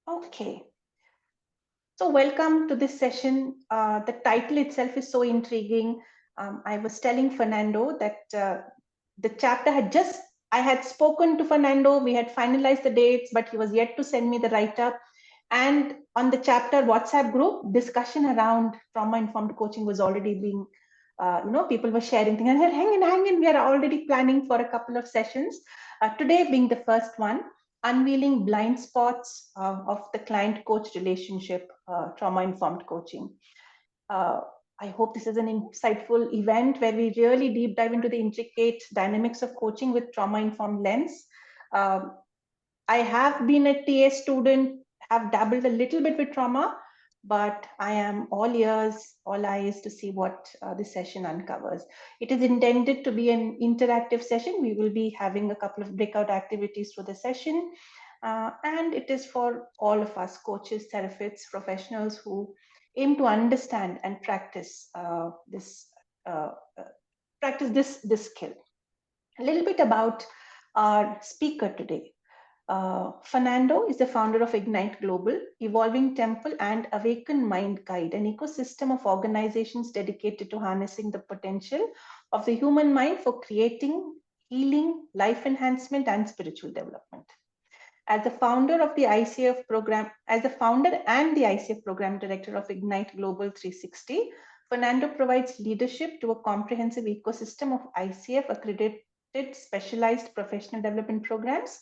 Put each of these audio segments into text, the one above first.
Okay, so welcome to this session. The title itself is so intriguing. I was telling Fernando that the chapter I had spoken to Fernando, we had finalized the dates, but he was yet to send me the write-up. And on the chapter WhatsApp group, discussion around trauma-informed coaching was already being, people were sharing things. I said, hang in, we are already planning for a couple of sessions. Today being the first one, unveiling blind spots of the client-coach relationship, trauma-informed coaching. Uh, I hope this is an insightful event where we really deep dive into the intricate dynamics of coaching with trauma-informed lens. Um, I have been a TA student, have dabbled a little bit with trauma, but I am all ears, all eyes to see what this session uncovers. It is intended to be an interactive session. We will be having a couple of breakout activities through the session. And it is for all of us, coaches, therapists, professionals who aim to understand and practice uh, this skill. A little bit about our speaker today. Fernando is the founder of Ignite Global, Evolving Temple and Awaken Mind Guide, an ecosystem of organizations dedicated to harnessing the potential of the human mind for creating, healing, life enhancement, and spiritual development. As the founder of the ICF program, as the founder and the ICF program director of Ignite Global 360, Fernando provides leadership to a comprehensive ecosystem of ICF accredited specialized professional development programs,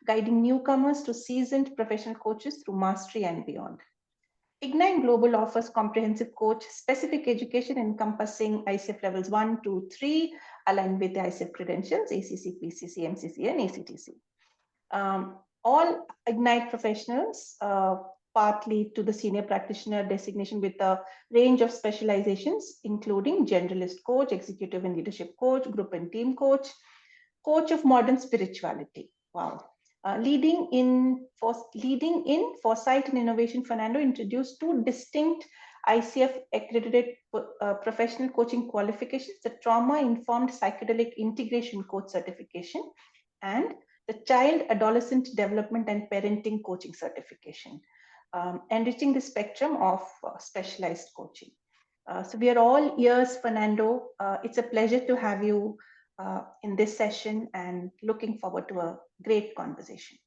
guiding newcomers to seasoned professional coaches through mastery and beyond. Ignite Global offers comprehensive coach specific education encompassing ICF levels 1, 2, 3, aligned with the ICF credentials, ACC, PCC, MCC, and ACTC. All Ignite professionals, partly to the senior practitioner designation with a range of specializations, including generalist coach, executive and leadership coach, group and team coach, coach of modern spirituality. Wow. Leading in foresight and innovation, Fernando introduced two distinct ICF accredited professional coaching qualifications: the trauma-informed psychedelic integration coach certification and the child, adolescent development and parenting coaching certification, enriching the spectrum of specialized coaching. So we are all ears, Fernando. It's a pleasure to have you in this session and looking forward to a great conversation.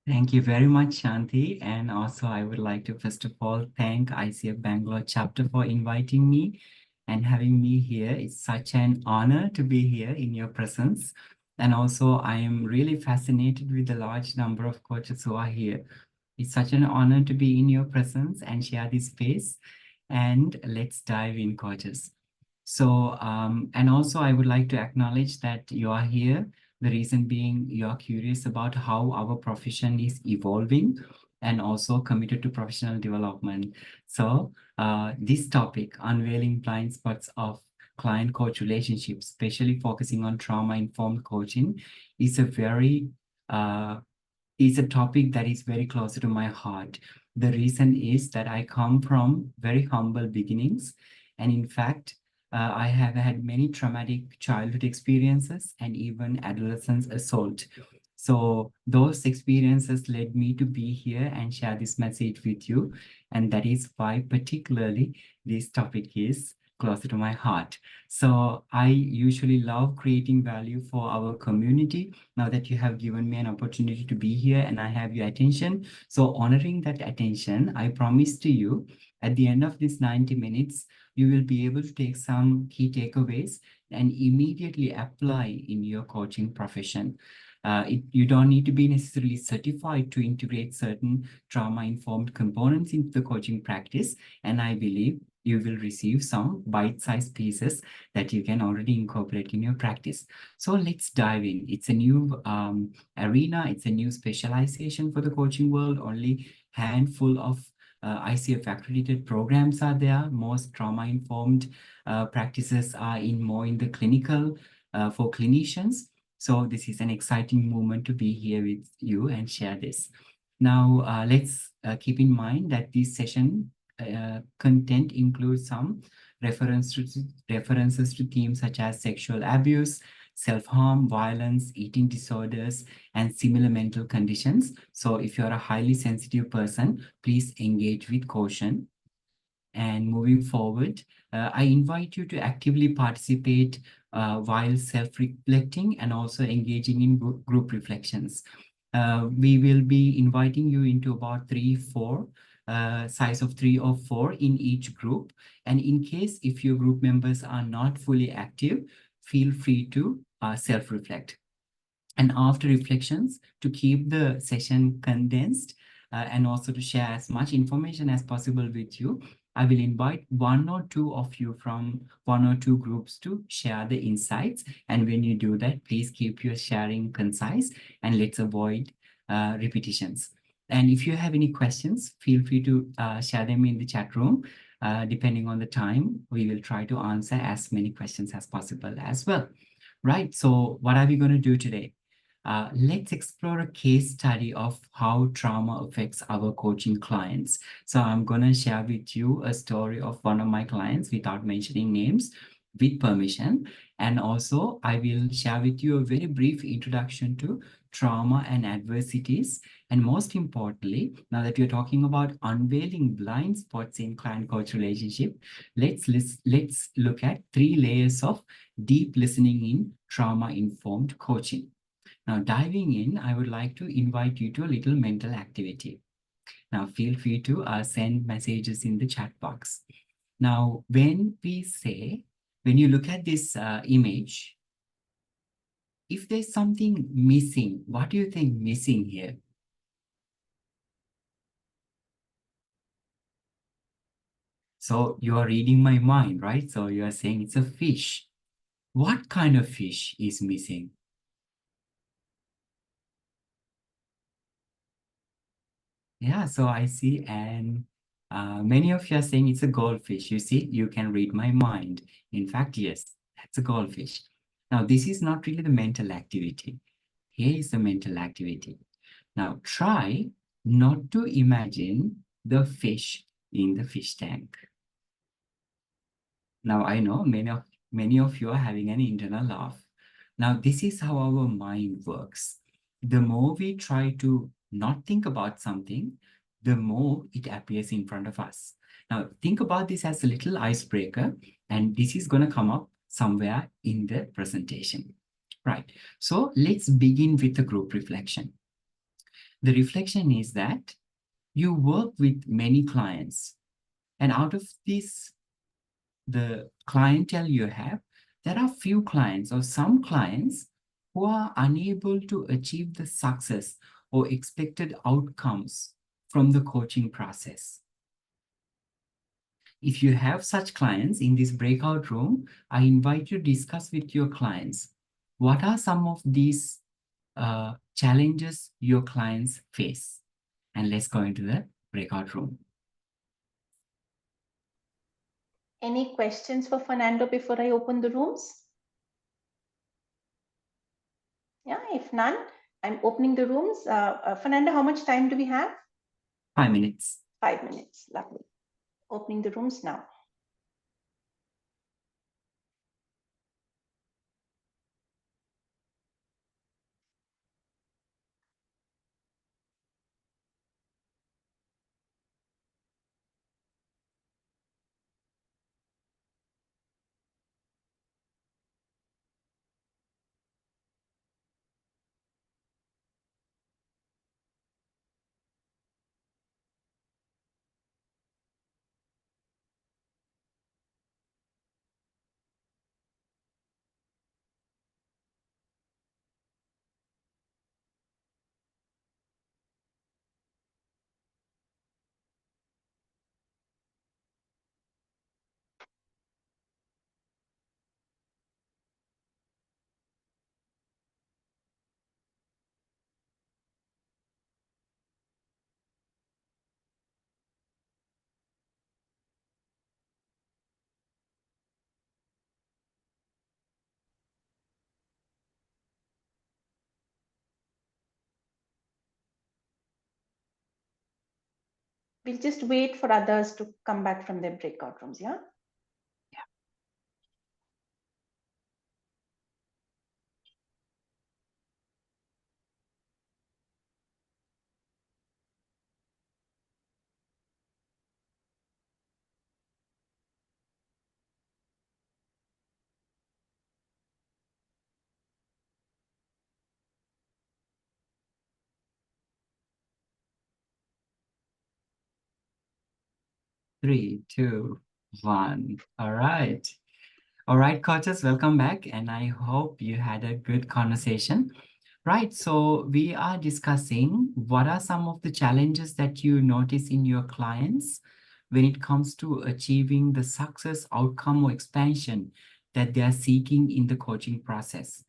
Thank you very much, Shanti. And also, I would like to first of all thank ICF Bangalore chapter for inviting me and having me here. It's such an honor to be here in your presence. And also, I am really fascinated with the large number of coaches who are here. It's such an honor to be in your presence and share this space. And let's dive in, coaches. So, and also I would like to acknowledge that you are here. The reason being you are curious about how our profession is evolving and also committed to professional development. So this topic, unveiling blind spots of client-coach relationships, especially focusing on trauma-informed coaching, is a topic that is very close to my heart. The reason is that I come from very humble beginnings, and in fact, I have had many traumatic childhood experiences and even adolescence assault. So those experiences led me to be here and share this message with you. And that is why particularly this topic is closer to my heart. So I usually love creating value for our community. Now that you have given me an opportunity to be here and I have your attention. So honoring that attention, I promise to you at the end of this 90 minutes, you will be able to take some key takeaways and immediately apply in your coaching profession. You don't need to be necessarily certified to integrate certain trauma-informed components into the coaching practice. And I believe you will receive some bite-sized pieces that you can already incorporate in your practice. So let's dive in. It's a new arena. It's a new specialization for the coaching world. Only handful of ICF accredited programs are there. Most trauma-informed practices are more in the clinical for clinicians. So this is an exciting moment to be here with you and share this. Now, let's keep in mind that this session content includes some references to themes such as sexual abuse, self-harm, violence, eating disorders, and similar mental conditions. So if you're a highly sensitive person, please engage with caution. And moving forward, I invite you to actively participate while self-reflecting and also engaging in group reflections. We will be inviting you into about 3-4, size of 3 or 4 in each group. And in case if your group members are not fully active, feel free to self-reflect. And after reflections, to keep the session condensed and also to share as much information as possible with you, I will invite 1 or 2 of you from 1 or 2 groups to share the insights. And when you do that, please keep your sharing concise and let's avoid repetitions. And if you have any questions, feel free to share them in the chat room. Depending on the time, we will try to answer as many questions as possible as well. Right, so what are we going to do today? Let's explore a case study of how trauma affects our coaching clients. So I'm going to share with you a story of one of my clients without mentioning names, with permission. And also I will share with you a very brief introduction to trauma and adversities. And most importantly, now that we're talking about unveiling blind spots in client-coach relationship, let's look at 3 layers of deep listening in trauma-informed coaching. Now, diving in, I would like to invite you to a little mental activity. Now, feel free to send messages in the chat box. Now, when you look at this image, if there's something missing, what do you think missing here? So you are reading my mind, right? So you are saying it's a fish. What kind of fish is missing? Yeah, so I see, and many of you are saying it's a goldfish. You see, you can read my mind. In fact, yes, that's a goldfish. Now, this is not really the mental activity. Here is the mental activity. Now, try not to imagine the fish in the fish tank. Now, I know many of you are having an internal laugh. Now, this is how our mind works. The more we try to not think about something, the more it appears in front of us. Now, think about this as a little icebreaker, and this is going to come up somewhere in the presentation. Right. So let's begin with the group reflection. The reflection is that you work with many clients, and out of this, the clientele you have, there are few clients or some clients who are unable to achieve the success or expected outcomes from the coaching process. If you have such clients in this breakout room, I invite you to discuss with your clients. What are some of these challenges your clients face? And let's go into the breakout room. Any questions for Fernando before I open the rooms? Yeah, if none, I'm opening the rooms. Fernando, how much time do we have? 5 minutes. 5 minutes, lovely. Opening the rooms now. We'll just wait for others to come back from their breakout rooms, yeah? 3, 2, 1. All right. All right, coaches, welcome back. And I hope you had a good conversation. Right. So we are discussing what are some of the challenges that you notice in your clients when it comes to achieving the success, outcome, or expansion that they are seeking in the coaching process.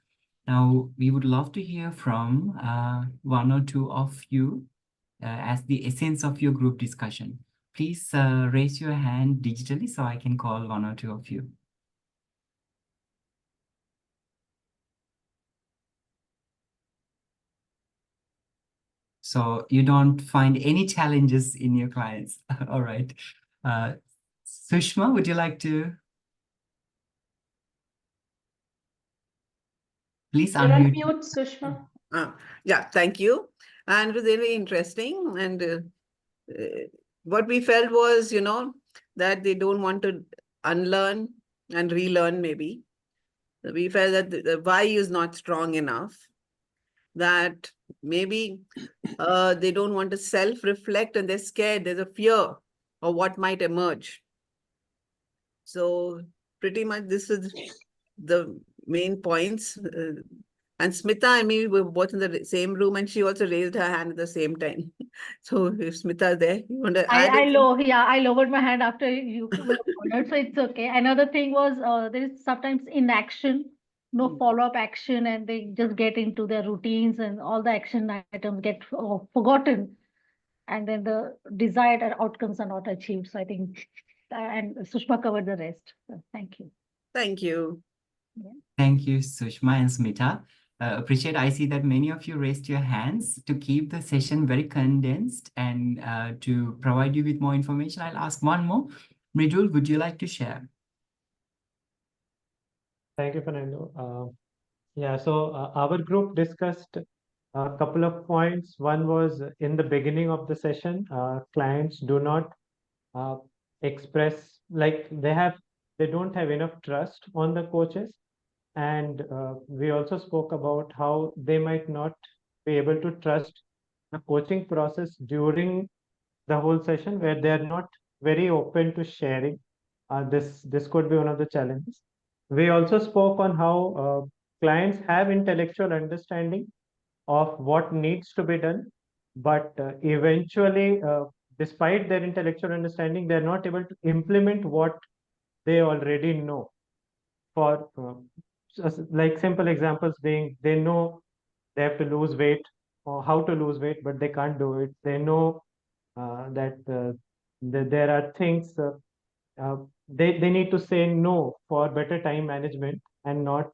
Now, we would love to hear from one or two of you as the essence of your group discussion. Please raise your hand digitally so I can call one or two of you. So you don't find any challenges in your clients. All right. Sushma, would you like to please You're on unmute? mute, Sushma. Yeah, thank you. And it was very interesting. And what we felt was, that they don't want to unlearn and relearn, maybe. We felt that the why is not strong enough, that maybe they don't want to self-reflect and they're scared. There's a fear of what might emerge. So pretty much this is the main points. And Smita and me were both in the same room, and she also raised her hand at the same time. So if Smita is there, you want to add anything? I lowered my hand after you were ordered, so it's okay. Another thing was there is sometimes inaction, no follow-up action, and they just get into their routines and all the action items get forgotten, and then the desired outcomes are not achieved. So I think, and Sushma covered the rest. So thank you. Thank you. Yeah. Thank you, Sushma and Smita. Appreciate, I see that many of you raised your hands to keep the session very condensed and to provide you with more information. I'll ask one more. Mridul, would you like to share? Thank you, Fernando. Yeah, so our group discussed a couple of points. One was in the beginning of the session, clients do not express, like they don't have enough trust on the coaches. And we also spoke about how they might not be able to trust the coaching process during the whole session, where they are not very open to sharing. This could be one of the challenges. We also spoke on how clients have intellectual understanding of what needs to be done, but eventually, despite their intellectual understanding, they're not able to implement what they already know. For like simple examples being, they know they have to lose weight or how to lose weight, but they can't do it. They know that there are things they need to say no for better time management and not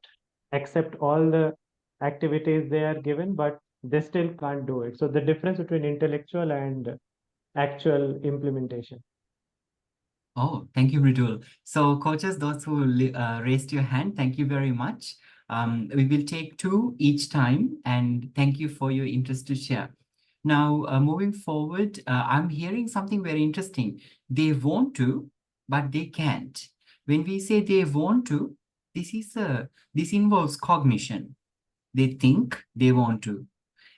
accept all the activities they are given, but they still can't do it. So the difference between intellectual and actual implementation. Oh, thank you, Mridul. So coaches, those who raised your hand, thank you very much. We will take 2 each time, and thank you for your interest to share. Now, moving forward, I'm hearing something very interesting. They want to, but they can't. When we say they want to, this involves cognition. They think they want to.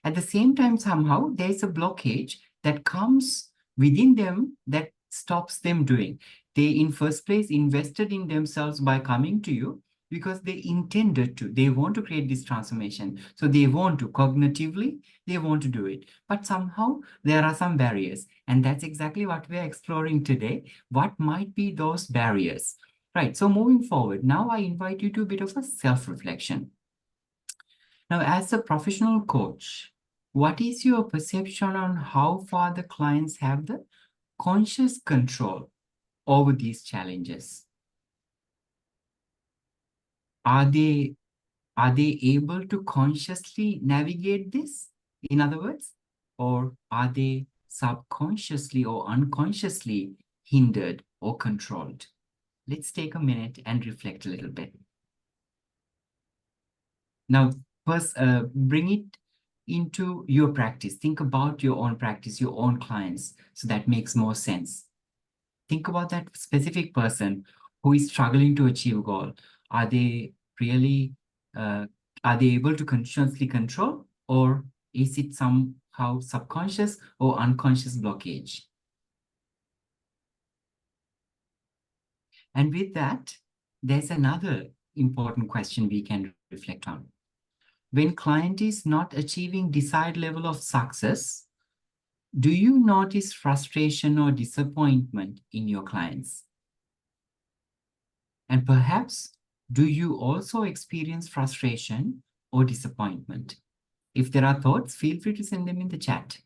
At the same time, somehow there is a blockage that comes within them that stops them doing. They, in first place, invested in themselves by coming to you because they intended to. They want to create this transformation. So they want to, cognitively, they want to do it. But somehow there are some barriers. And that's exactly what we're exploring today. What might be those barriers? Right. So moving forward, now I invite you to a bit of a self-reflection. Now, as a professional coach, what is your perception on how far the clients have the conscious control over these challenges? Are they able to consciously navigate this, in other words, or are they subconsciously or unconsciously hindered or controlled? Let's take a minute and reflect a little bit. Now, first, bring it into your practice. Think about your own practice, your own clients, so that makes more sense. Think about that specific person who is struggling to achieve a goal. Are they really, are they able to consciously control, or is it somehow subconscious or unconscious blockage? And with that, there's another important question we can reflect on. When client is not achieving desired level of success, do you notice frustration or disappointment in your clients? And perhaps, do you also experience frustration or disappointment? If there are thoughts, feel free to send them in the chat.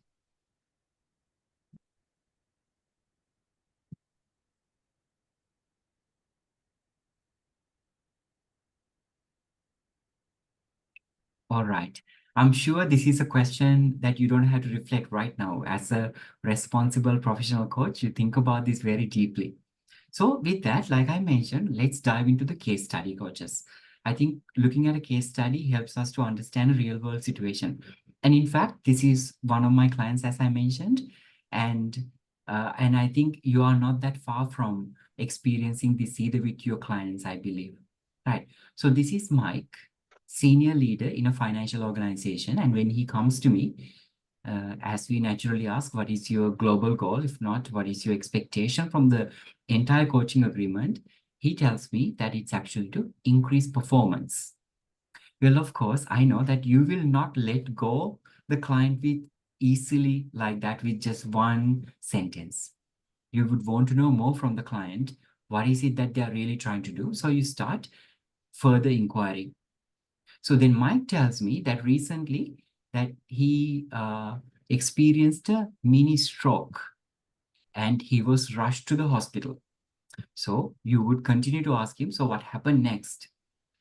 All right. I'm sure this is a question that you don't have to reflect right now. As a responsible professional coach, you think about this very deeply. So with that, like I mentioned, let's dive into the case study, coaches. I think looking at a case study helps us to understand a real world situation. And in fact, this is one of my clients, as I mentioned, and I think you are not that far from experiencing this either with your clients, I believe. Right. So this is Mike, senior leader in a financial organization. And when he comes to me, as we naturally ask, what is your global goal? If not, what is your expectation from the entire coaching agreement? He tells me that it's actually to increase performance. Well, of course, I know that you will not let go the client with easily like that with just one sentence. You would want to know more from the client. What is it that they are really trying to do? So you start further inquiry. So then Mike tells me that recently that he experienced a mini stroke and he was rushed to the hospital. So you would continue to ask him, so what happened next?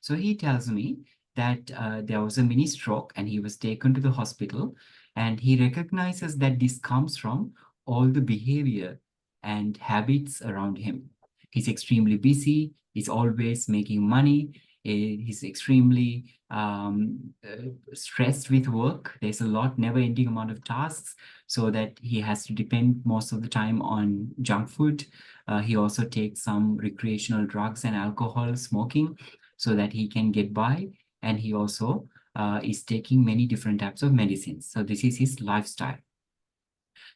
So he tells me that there was a mini stroke and he was taken to the hospital, and he recognizes that this comes from all the behavior and habits around him. He's extremely busy. He's always making money. He's extremely stressed with work. There's a lot, never-ending amount of tasks, so that he has to depend most of the time on junk food. He also takes some recreational drugs and alcohol, smoking, so that he can get by. And he also is taking many different types of medicines. So this is his lifestyle.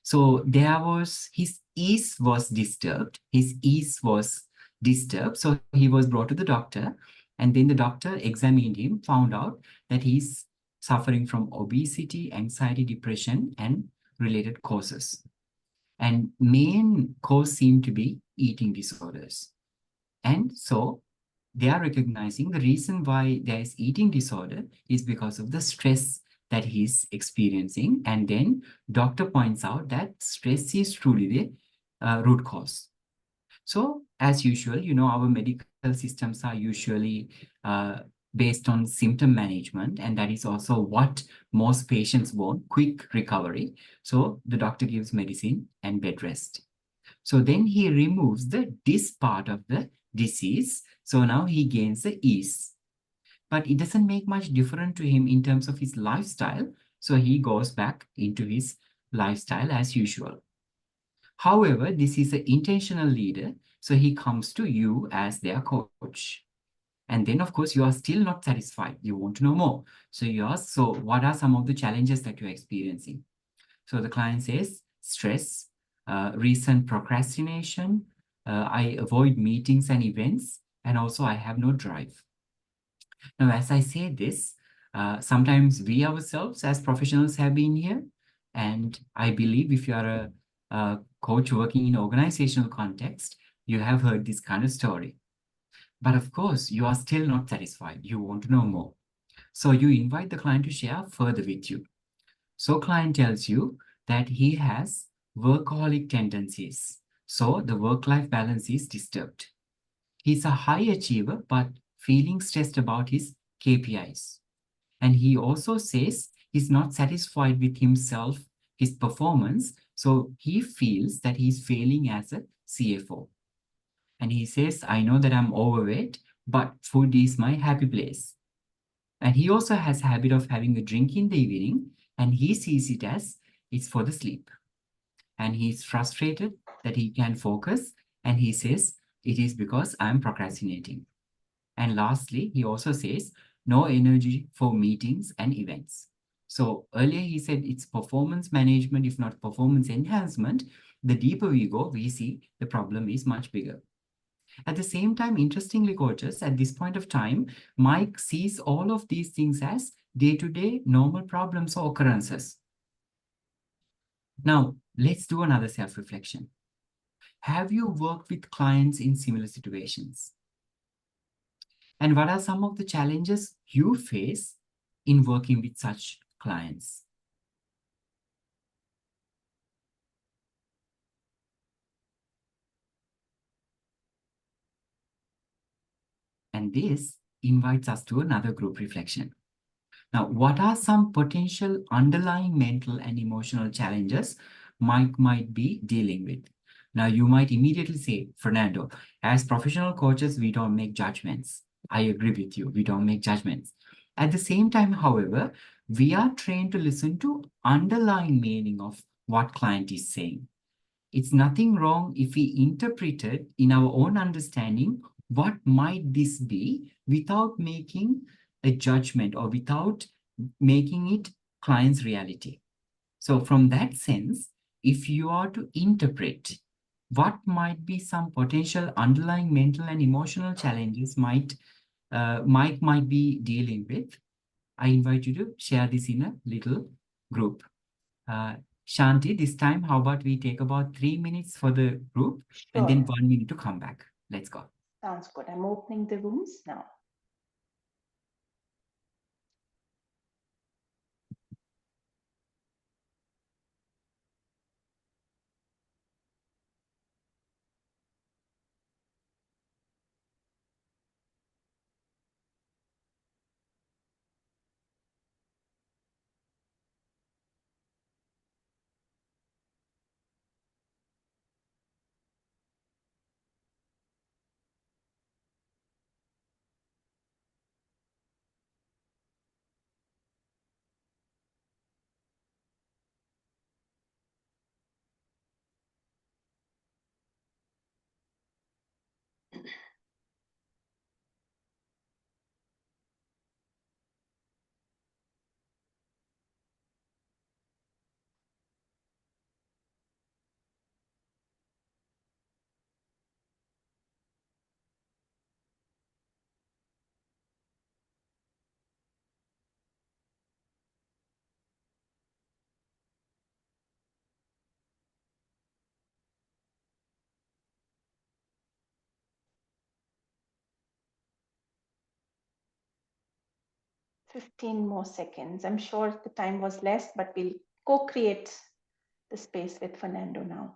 So there was, his ease was disturbed. His ease was disturbed. So he was brought to the doctor, and then the doctor examined him, found out that he's suffering from obesity, anxiety, depression, and related causes. And main cause seemed to be eating disorders. And so they are recognizing the reason why there is eating disorder is because of the stress that he's experiencing. And then doctor points out that stress is truly the root cause. So as usual, you know, our medical systems are usually based on symptom management, and that is also what most patients want, quick recovery. So the doctor gives medicine and bed rest. So then he removes this part of the disease. So now he gains the ease. But it doesn't make much difference to him in terms of his lifestyle. So he goes back into his lifestyle as usual. However, this is an intentional leader. So he comes to you as their coach. And then, of course, you are still not satisfied. You want to know more. So you ask, so what are some of the challenges that you're experiencing? So the client says, stress, recent procrastination, I avoid meetings and events, and also I have no drive. Now, as I say this, sometimes we ourselves as professionals have been here, and I believe if you are a coach working in an organizational context, you have heard this kind of story. But of course, you are still not satisfied. You want to know more. So you invite the client to share further with you. So client tells you that he has workaholic tendencies. So the work-life balance is disturbed. He's a high achiever, but feeling stressed about his KPIs. And he also says he's not satisfied with himself, his performance. So he feels that he's failing as a CFO. And he says, I know that I'm overweight, but food is my happy place. And he also has a habit of having a drink in the evening, and he sees it as it's for the sleep. And he's frustrated that he can't focus, and he says, it is because I'm procrastinating. And lastly, he also says, no energy for meetings and events. So earlier he said it's performance management, if not performance enhancement. The deeper we go, we see the problem is much bigger. At the same time, interestingly, coaches, at this point of time, Mike sees all of these things as day-to-day normal problems or occurrences. Now, let's do another self-reflection. Have you worked with clients in similar situations? And what are some of the challenges you face in working with such clients? And this invites us to another group reflection. Now, what are some potential underlying mental and emotional challenges Mike might be dealing with? Now, you might immediately say, Fernando, as professional coaches, we don't make judgments. I agree with you, we don't make judgments. At the same time, however, we are trained to listen to underlying meaning of what client is saying. It's nothing wrong if we interpret it in our own understanding, what might this be, without making a judgment or without making it client's reality. So from that sense, if you are to interpret what might be some potential underlying mental and emotional challenges Mike might be dealing with, I invite you to share this in a little group. Shanti, this time, how about we take about 3 minutes for the group and then 1 minute to come back. Let's go. Sounds good. I'm opening the rooms now. Fifteen more seconds. I'm sure the time was less, but we'll co-create the space with Fernando now.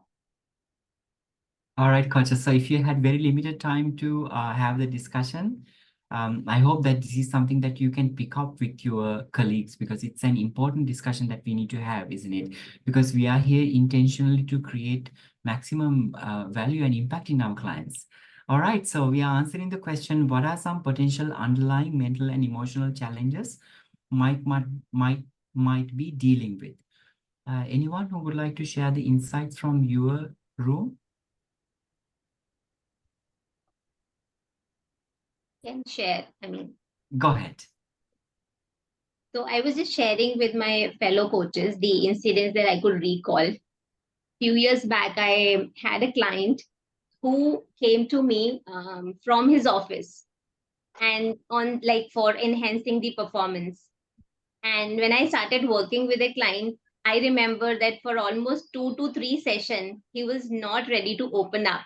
All right, coaches. So if you had very limited time to have the discussion, I hope that this is something that you can pick up with your colleagues, because it's an important discussion that we need to have, isn't it? Because we are here intentionally to create maximum value and impact in our clients. All right, so we are answering the question, what are some potential underlying mental and emotional challenges Mike might be dealing with? Anyone who would like to share the insights from your room? Can share. Go ahead. So I was just sharing with my fellow coaches the incidents that I could recall. Few years back, I had a client who came to me from his office and on for enhancing the performance. And when I started working with a client, I remember that for almost 2 to 3 sessions, he was not ready to open up.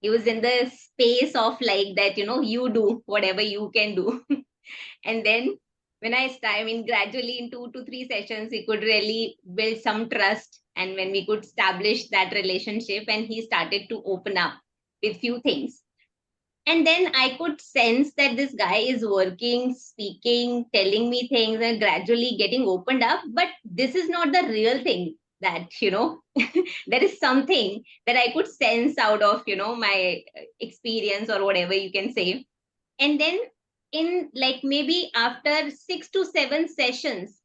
He was in the space of that, you do whatever you can do. And then when gradually in 2 to 3 sessions, we could really build some trust. And when we could establish that relationship, and he started to open up with few things. And then I could sense that this guy is working, speaking, telling me things and gradually getting opened up. But this is not the real thing that, there is something that I could sense out of, my experience or whatever you can say. And then in maybe after 6 to 7 sessions,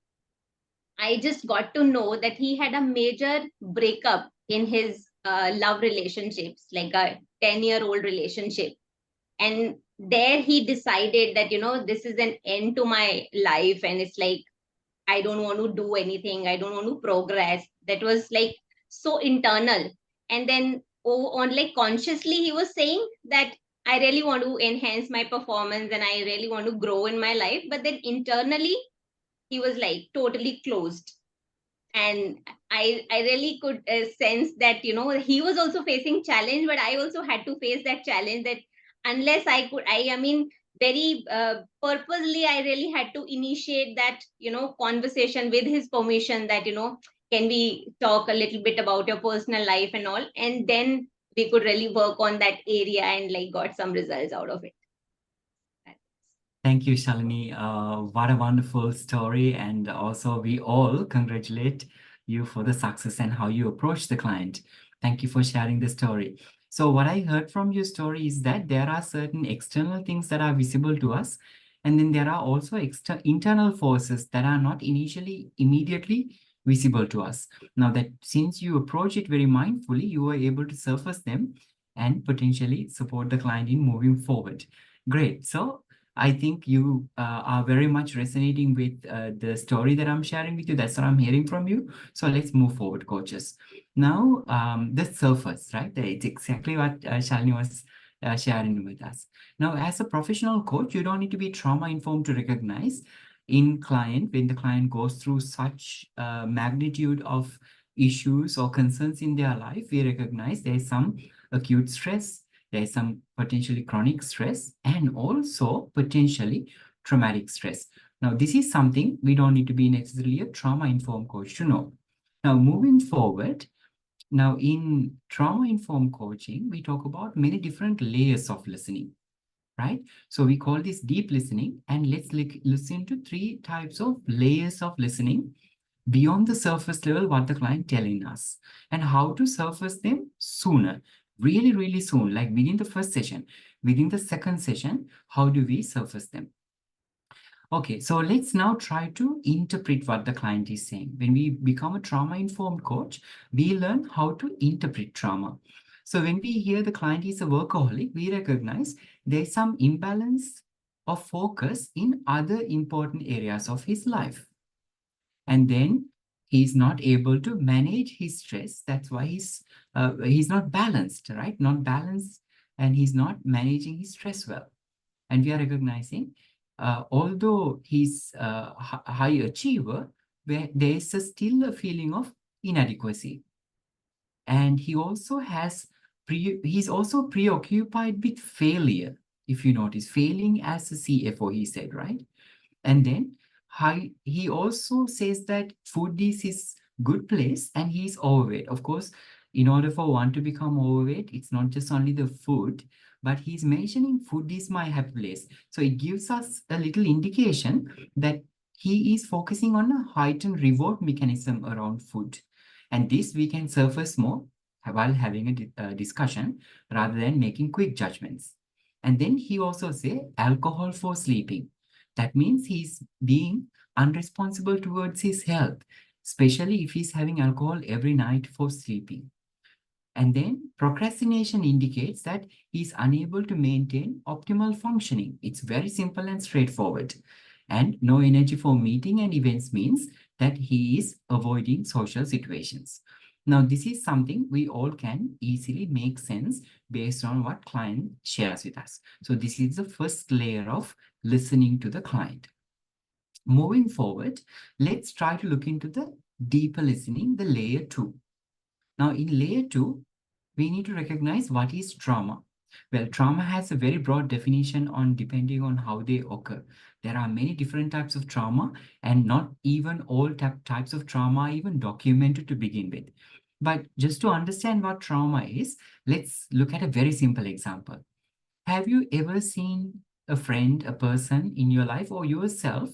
I just got to know that he had a major breakup in his love relationships, like a 10-year-old relationship. And there he decided that, this is an end to my life. And it's I don't want to do anything. I don't want to progress. That was so internal. And then on consciously, he was saying that I really want to enhance my performance and I really want to grow in my life. But then internally, he was like totally closed. And I really could sense that, you know, he was also facing challenge, but I also had to face that challenge, that unless I mean, very purposely, I really had to initiate that, you know, conversation with his permission, that, you know, can we talk a little bit about your personal life and all, and then we could really work on that area and like got some results out of it. Thank you, Shalini. What a wonderful story. And also, we all congratulate you for the success and how you approach the client. Thank you for sharing the story. So what I heard from your story is that there are certain external things that are visible to us. And then there are also internal forces that are not immediately visible to us. Now that since you approach it very mindfully, you are able to surface them and potentially support the client in moving forward. Great. So I think you are very much resonating with the story that I'm sharing with you. That's what I'm hearing from you. So let's move forward, coaches. Now, the surface, right? It's exactly what Shalini was sharing with us. Now, as a professional coach, you don't need to be trauma-informed to recognize when the client goes through such magnitude of issues or concerns in their life, we recognize there's some acute stress, there's some potentially chronic stress, and also potentially traumatic stress. Now, this is something we don't need to be necessarily a trauma-informed coach to know. Now, moving forward, now in trauma-informed coaching, we talk about many different layers of listening, right? So we call this deep listening, and let's listen to 3 types of layers of listening beyond the surface level, what the client telling us, and how to surface them sooner. Really, really soon, like within the first session, within the second session, how do we surface them? Okay, so let's now try to interpret what the client is saying. When we become a trauma-informed coach, we learn how to interpret trauma. So when we hear the client is a workaholic, we recognize there's some imbalance of focus in other important areas of his life. And then he's not able to manage his stress. That's why he's not balanced, right? Not balanced, and he's not managing his stress well. And we are recognizing, although he's a high achiever, where there is still a feeling of inadequacy. And he also he's also preoccupied with failure. If you notice, failing as a CFO, he said, right? And then he also says that food is his good place and he's overweight. Of course, in order for one to become overweight, it's not just only the food, but he's mentioning food is my happy place. So it gives us a little indication that he is focusing on a heightened reward mechanism around food. And this we can surface more while having a discussion rather than making quick judgments. And then he also say alcohol for sleeping. That means he's being unresponsible towards his health, especially if he's having alcohol every night for sleeping. And then procrastination indicates that he's unable to maintain optimal functioning. It's very simple and straightforward. And no energy for meeting and events means that he is avoiding social situations. Now, this is something we all can easily make sense based on what client shares with us. So this is the first layer of listening to the client. Moving forward, let's try to look into the deeper listening, the layer 2. Now, in layer 2, we need to recognize what is trauma. Well, trauma has a very broad definition depending on how they occur. There are many different types of trauma, and not even all types of trauma are even documented to begin with. But just to understand what trauma is, let's look at a very simple example. Have you ever seen a friend, a person in your life or yourself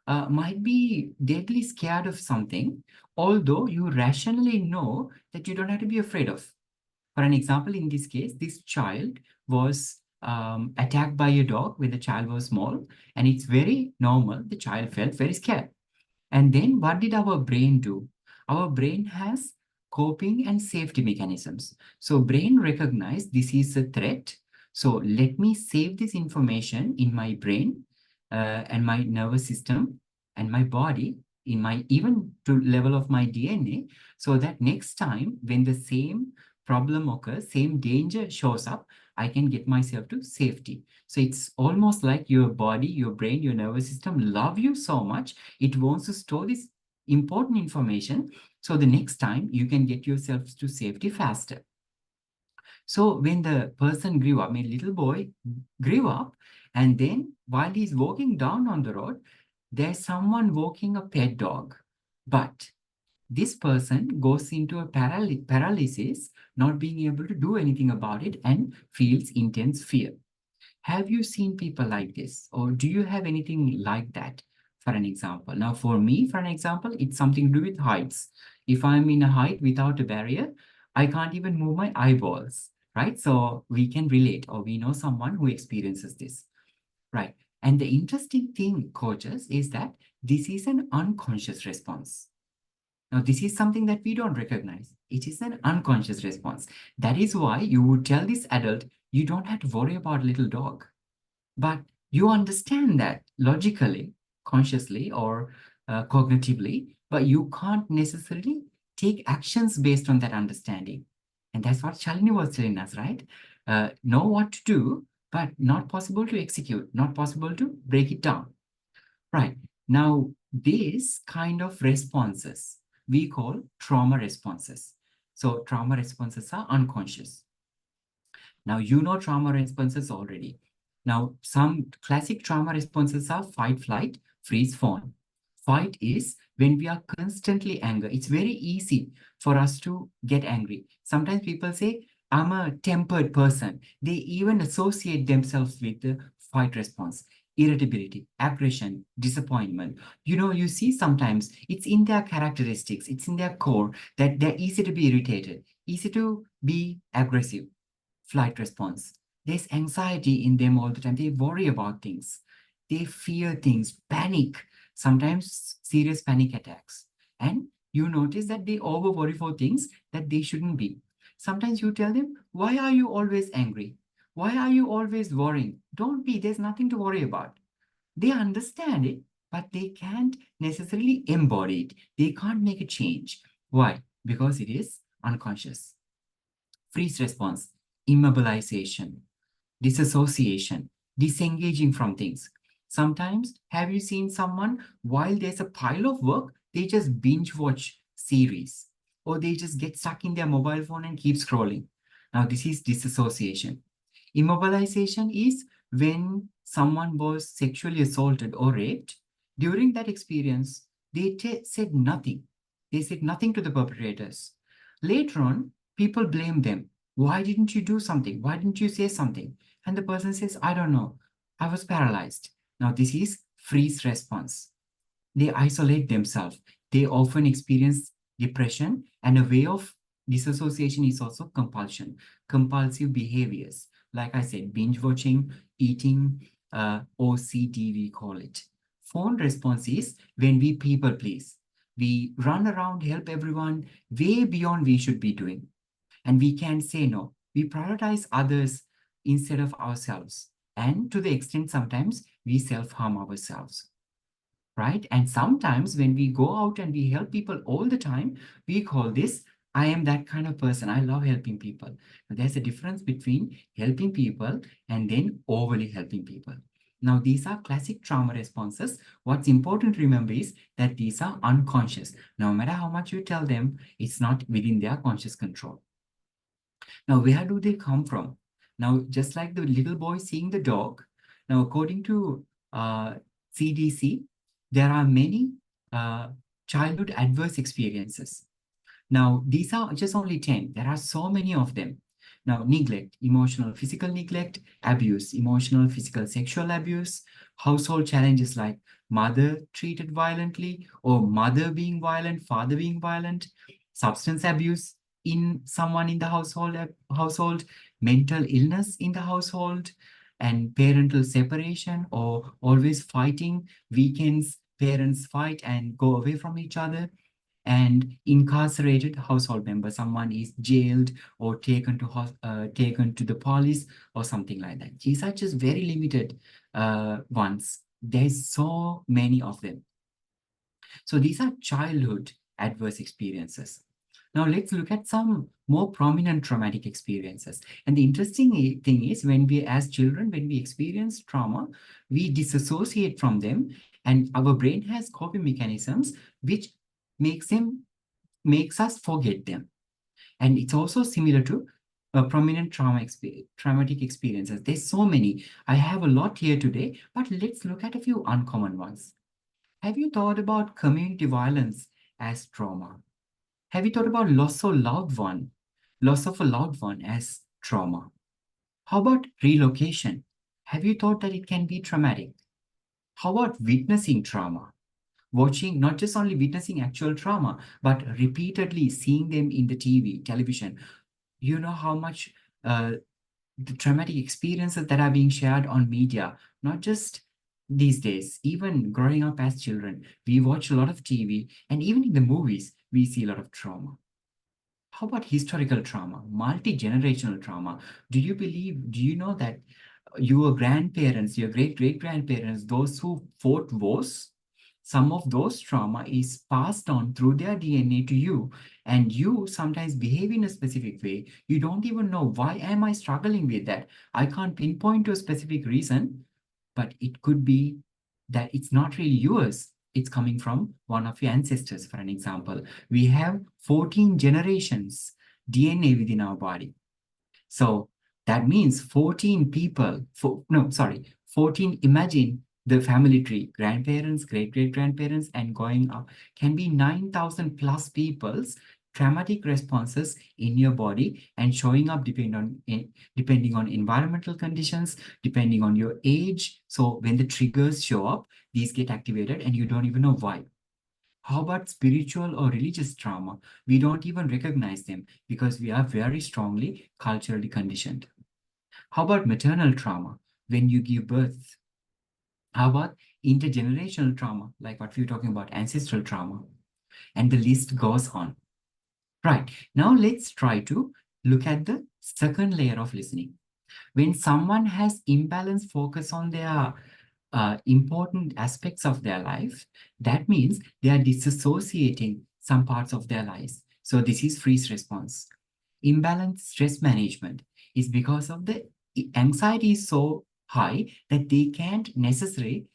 might be deadly scared of something, although you rationally know that you don't have to be afraid of? For an example, in this case, this child was attacked by a dog when the child was small, and it's very normal. The child felt very scared. And then what did our brain do? Our brain has coping and safety mechanisms. So brain recognized this is a threat. So let me save this information in my brain and my nervous system and my body, even to level of my DNA, so that next time when the same problem occurs, same danger shows up, I can get myself to safety. So it's almost like your body, your brain, your nervous system love you so much. It wants to store this important information. So the next time you can get yourself to safety faster. So when the person grew up, my little boy grew up, and then while he's walking down on the road, there's someone walking a pet dog. But this person goes into a paralysis, not being able to do anything about it, and feels intense fear. Have you seen people like this? Or do you have anything like that, for an example? Now, for me, for an example, it's something to do with heights. If I'm in a height without a barrier, I can't even move my eyeballs, right? So we can relate, or we know someone who experiences this, right? And the interesting thing, coaches, is that this is an unconscious response. Now, this is something that we don't recognize. It is an unconscious response. That is why you would tell this adult, you don't have to worry about a little dog. But you understand that logically, consciously, or cognitively, but you can't necessarily take actions based on that understanding. And that's what Shalini was telling us, right? Know what to do, but not possible to execute, not possible to break it down. Right. Now, these kind of responses we call trauma responses. So trauma responses are unconscious. Now, you know trauma responses already. Now, some classic trauma responses are fight, flight, freeze, fawn. Fight is when we are constantly angry. It's very easy for us to get angry. Sometimes people say, I'm a tempered person. They even associate themselves with the fight response. Irritability, aggression, disappointment. You know, you see sometimes it's in their characteristics, it's in their core that they're easy to be irritated, easy to be aggressive. Flight response. There's anxiety in them all the time. They worry about things. They fear things, panic, sometimes serious panic attacks. And you notice that they over worry for things that they shouldn't be. Sometimes you tell them, why are you always angry? Why are you always worrying? Don't be, there's nothing to worry about. They understand it, but they can't necessarily embody it. They can't make a change. Why? Because it is unconscious. Freeze response, immobilization, disassociation, disengaging from things. Sometimes, have you seen someone, while there's a pile of work, they just binge watch series, or they just get stuck in their mobile phone and keep scrolling. Now, this is disassociation. Immobilization is when someone was sexually assaulted or raped. During that experience, they said nothing. They said nothing to the perpetrators. Later on, people blame them. Why didn't you do something? Why didn't you say something? And the person says, I don't know. I was paralyzed. Now, this is freeze response. They isolate themselves. They often experience depression, and a way of disassociation is also compulsion, compulsive behaviors. Like I said, binge watching, eating, OCD, we call it. Fawn response is when we people please. We run around, help everyone, way beyond we should be doing. And we can say no. We prioritize others instead of ourselves. And to the extent sometimes we self-harm ourselves, right? And sometimes when we go out and we help people all the time, we call this, I am that kind of person. I love helping people. But there's a difference between helping people and then overly helping people. Now, these are classic trauma responses. What's important to remember is that these are unconscious. No matter how much you tell them, it's not within their conscious control. Now, where do they come from? Now, just like the little boy seeing the dog, now, according to CDC, there are many childhood adverse experiences. Now, these are just only 10. There are so many of them. Now, neglect, emotional, physical neglect, abuse, emotional, physical, sexual abuse, household challenges like mother treated violently or mother being violent, father being violent, substance abuse in someone in the household, mental illness in the household, and parental separation or always fighting. Weekends, parents fight and go away from each other. And incarcerated household member, someone is jailed or taken to the police or something like that. These are just very limited ones. There's so many of them. So these are childhood adverse experiences. Now let's look at some more prominent traumatic experiences. And the interesting thing is, when we, as children, when we experience trauma, we disassociate from them, and our brain has coping mechanisms which makes us forget them. And it's also similar to prominent traumatic experiences. There's so many. I have a lot here today, but let's look at a few uncommon ones. Have you thought about community violence as trauma? Have you thought about loss of a loved one as trauma? How about relocation? Have you thought that it can be traumatic? How about witnessing trauma? Watching, not just only witnessing actual trauma, but repeatedly seeing them in the television. You know how much the traumatic experiences that are being shared on media, not just these days, even growing up as children, we watch a lot of TV, and even in the movies, we see a lot of trauma. How about historical trauma, multi-generational trauma? Do you know that your grandparents, your great-great-grandparents, those who fought wars, some of those trauma is passed on through their DNA to you, and you sometimes behave in a specific way. You don't even know, why am I struggling with that? I can't pinpoint to a specific reason, but it could be that it's not really yours. It's coming from one of your ancestors, for an example. We have 14 generations DNA within our body. So that means 14 people, 14, imagine the family tree, grandparents, great-great-grandparents, and going up, can be 9,000 plus people's traumatic responses in your body, and showing up depending on environmental conditions, depending on your age. So when the triggers show up, these get activated and you don't even know why. How about spiritual or religious trauma? We don't even recognize them because we are very strongly culturally conditioned. How about maternal trauma when you give birth? How about intergenerational trauma, like what we were talking about, ancestral trauma? And the list goes on. Right, now let's try to look at the second layer of listening. When someone has imbalanced focus on their important aspects of their life, that means they are disassociating some parts of their lives. So this is freeze response. Imbalanced stress management is because of the anxiety is so high that they can't necessarily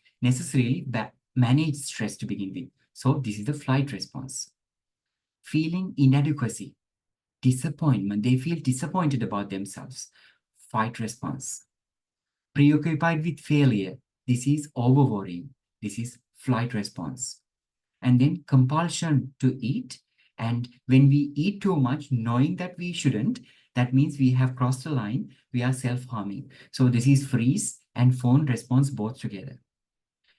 manage stress to begin with. So this is the flight response. Feeling inadequacy, disappointment, they feel disappointed about themselves, fight response. Preoccupied with failure, this is over-worrying, this is flight response. And then compulsion to eat, and when we eat too much knowing that we shouldn't, that means we have crossed the line, we are self-harming. So this is freeze and fawn response both together.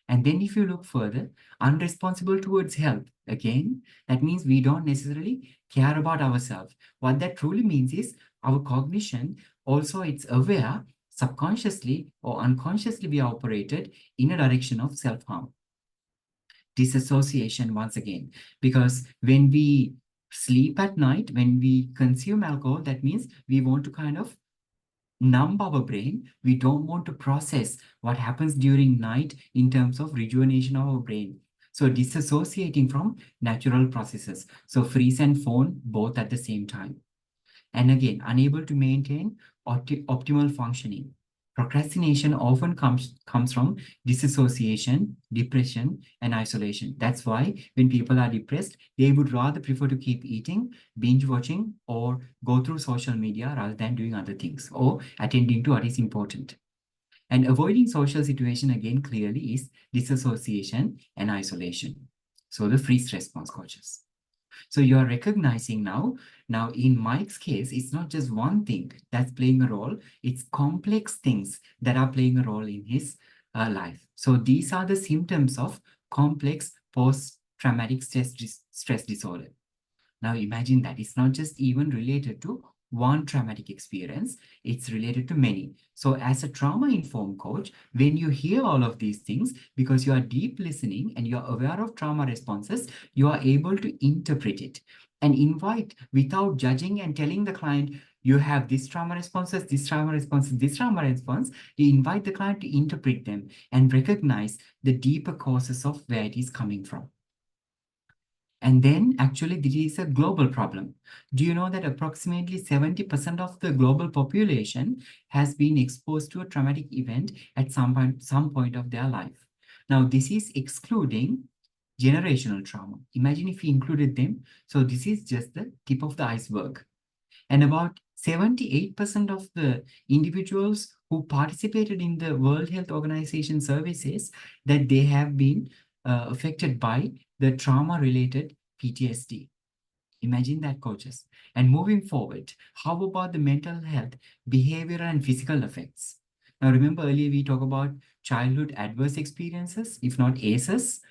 And then if you look further, unresponsible towards health, again, that means we don't necessarily care about ourselves. What that truly means is our cognition also, it's aware, subconsciously or unconsciously we are operated in a direction of self-harm. Disassociation once again, because when we sleep at night, when we consume alcohol, that means we want to kind of numb our brain. We don't want to process what happens during night in terms of rejuvenation of our brain. So disassociating from natural processes. So freeze and fawn both at the same time. And again, unable to maintain optimal functioning. Procrastination often comes from disassociation, depression, and isolation. That's why when people are depressed, they would rather prefer to keep eating, binge watching, or go through social media rather than doing other things or attending to what is important. And avoiding social situation, again, clearly is disassociation and isolation. So the freeze response, coaches. So you are recognizing now in Mike's case, it's not just one thing that's playing a role, it's complex things that are playing a role in his life. So these are the symptoms of complex post-traumatic stress disorder. Now imagine that it's not just even related to one traumatic experience, it's related to many. So as a trauma-informed coach, when you hear all of these things, because you are deep listening and you're aware of trauma responses, you are able to interpret it and invite without judging and telling the client, you have this trauma responses, this trauma responses, this trauma response. You invite the client to interpret them and recognize the deeper causes of where it is coming from. And then actually this is a global problem. Do you know that approximately 70% of the global population has been exposed to a traumatic event at some point of their life? Now, this is excluding generational trauma. Imagine if we included them. So this is just the tip of the iceberg. And about 78% of the individuals who participated in the World Health Organization services that they have been affected by the trauma-related PTSD. Imagine that, coaches. And moving forward, how about the mental health, behavioral and physical effects? Now, remember earlier we talked about childhood adverse experiences, if not ACEs.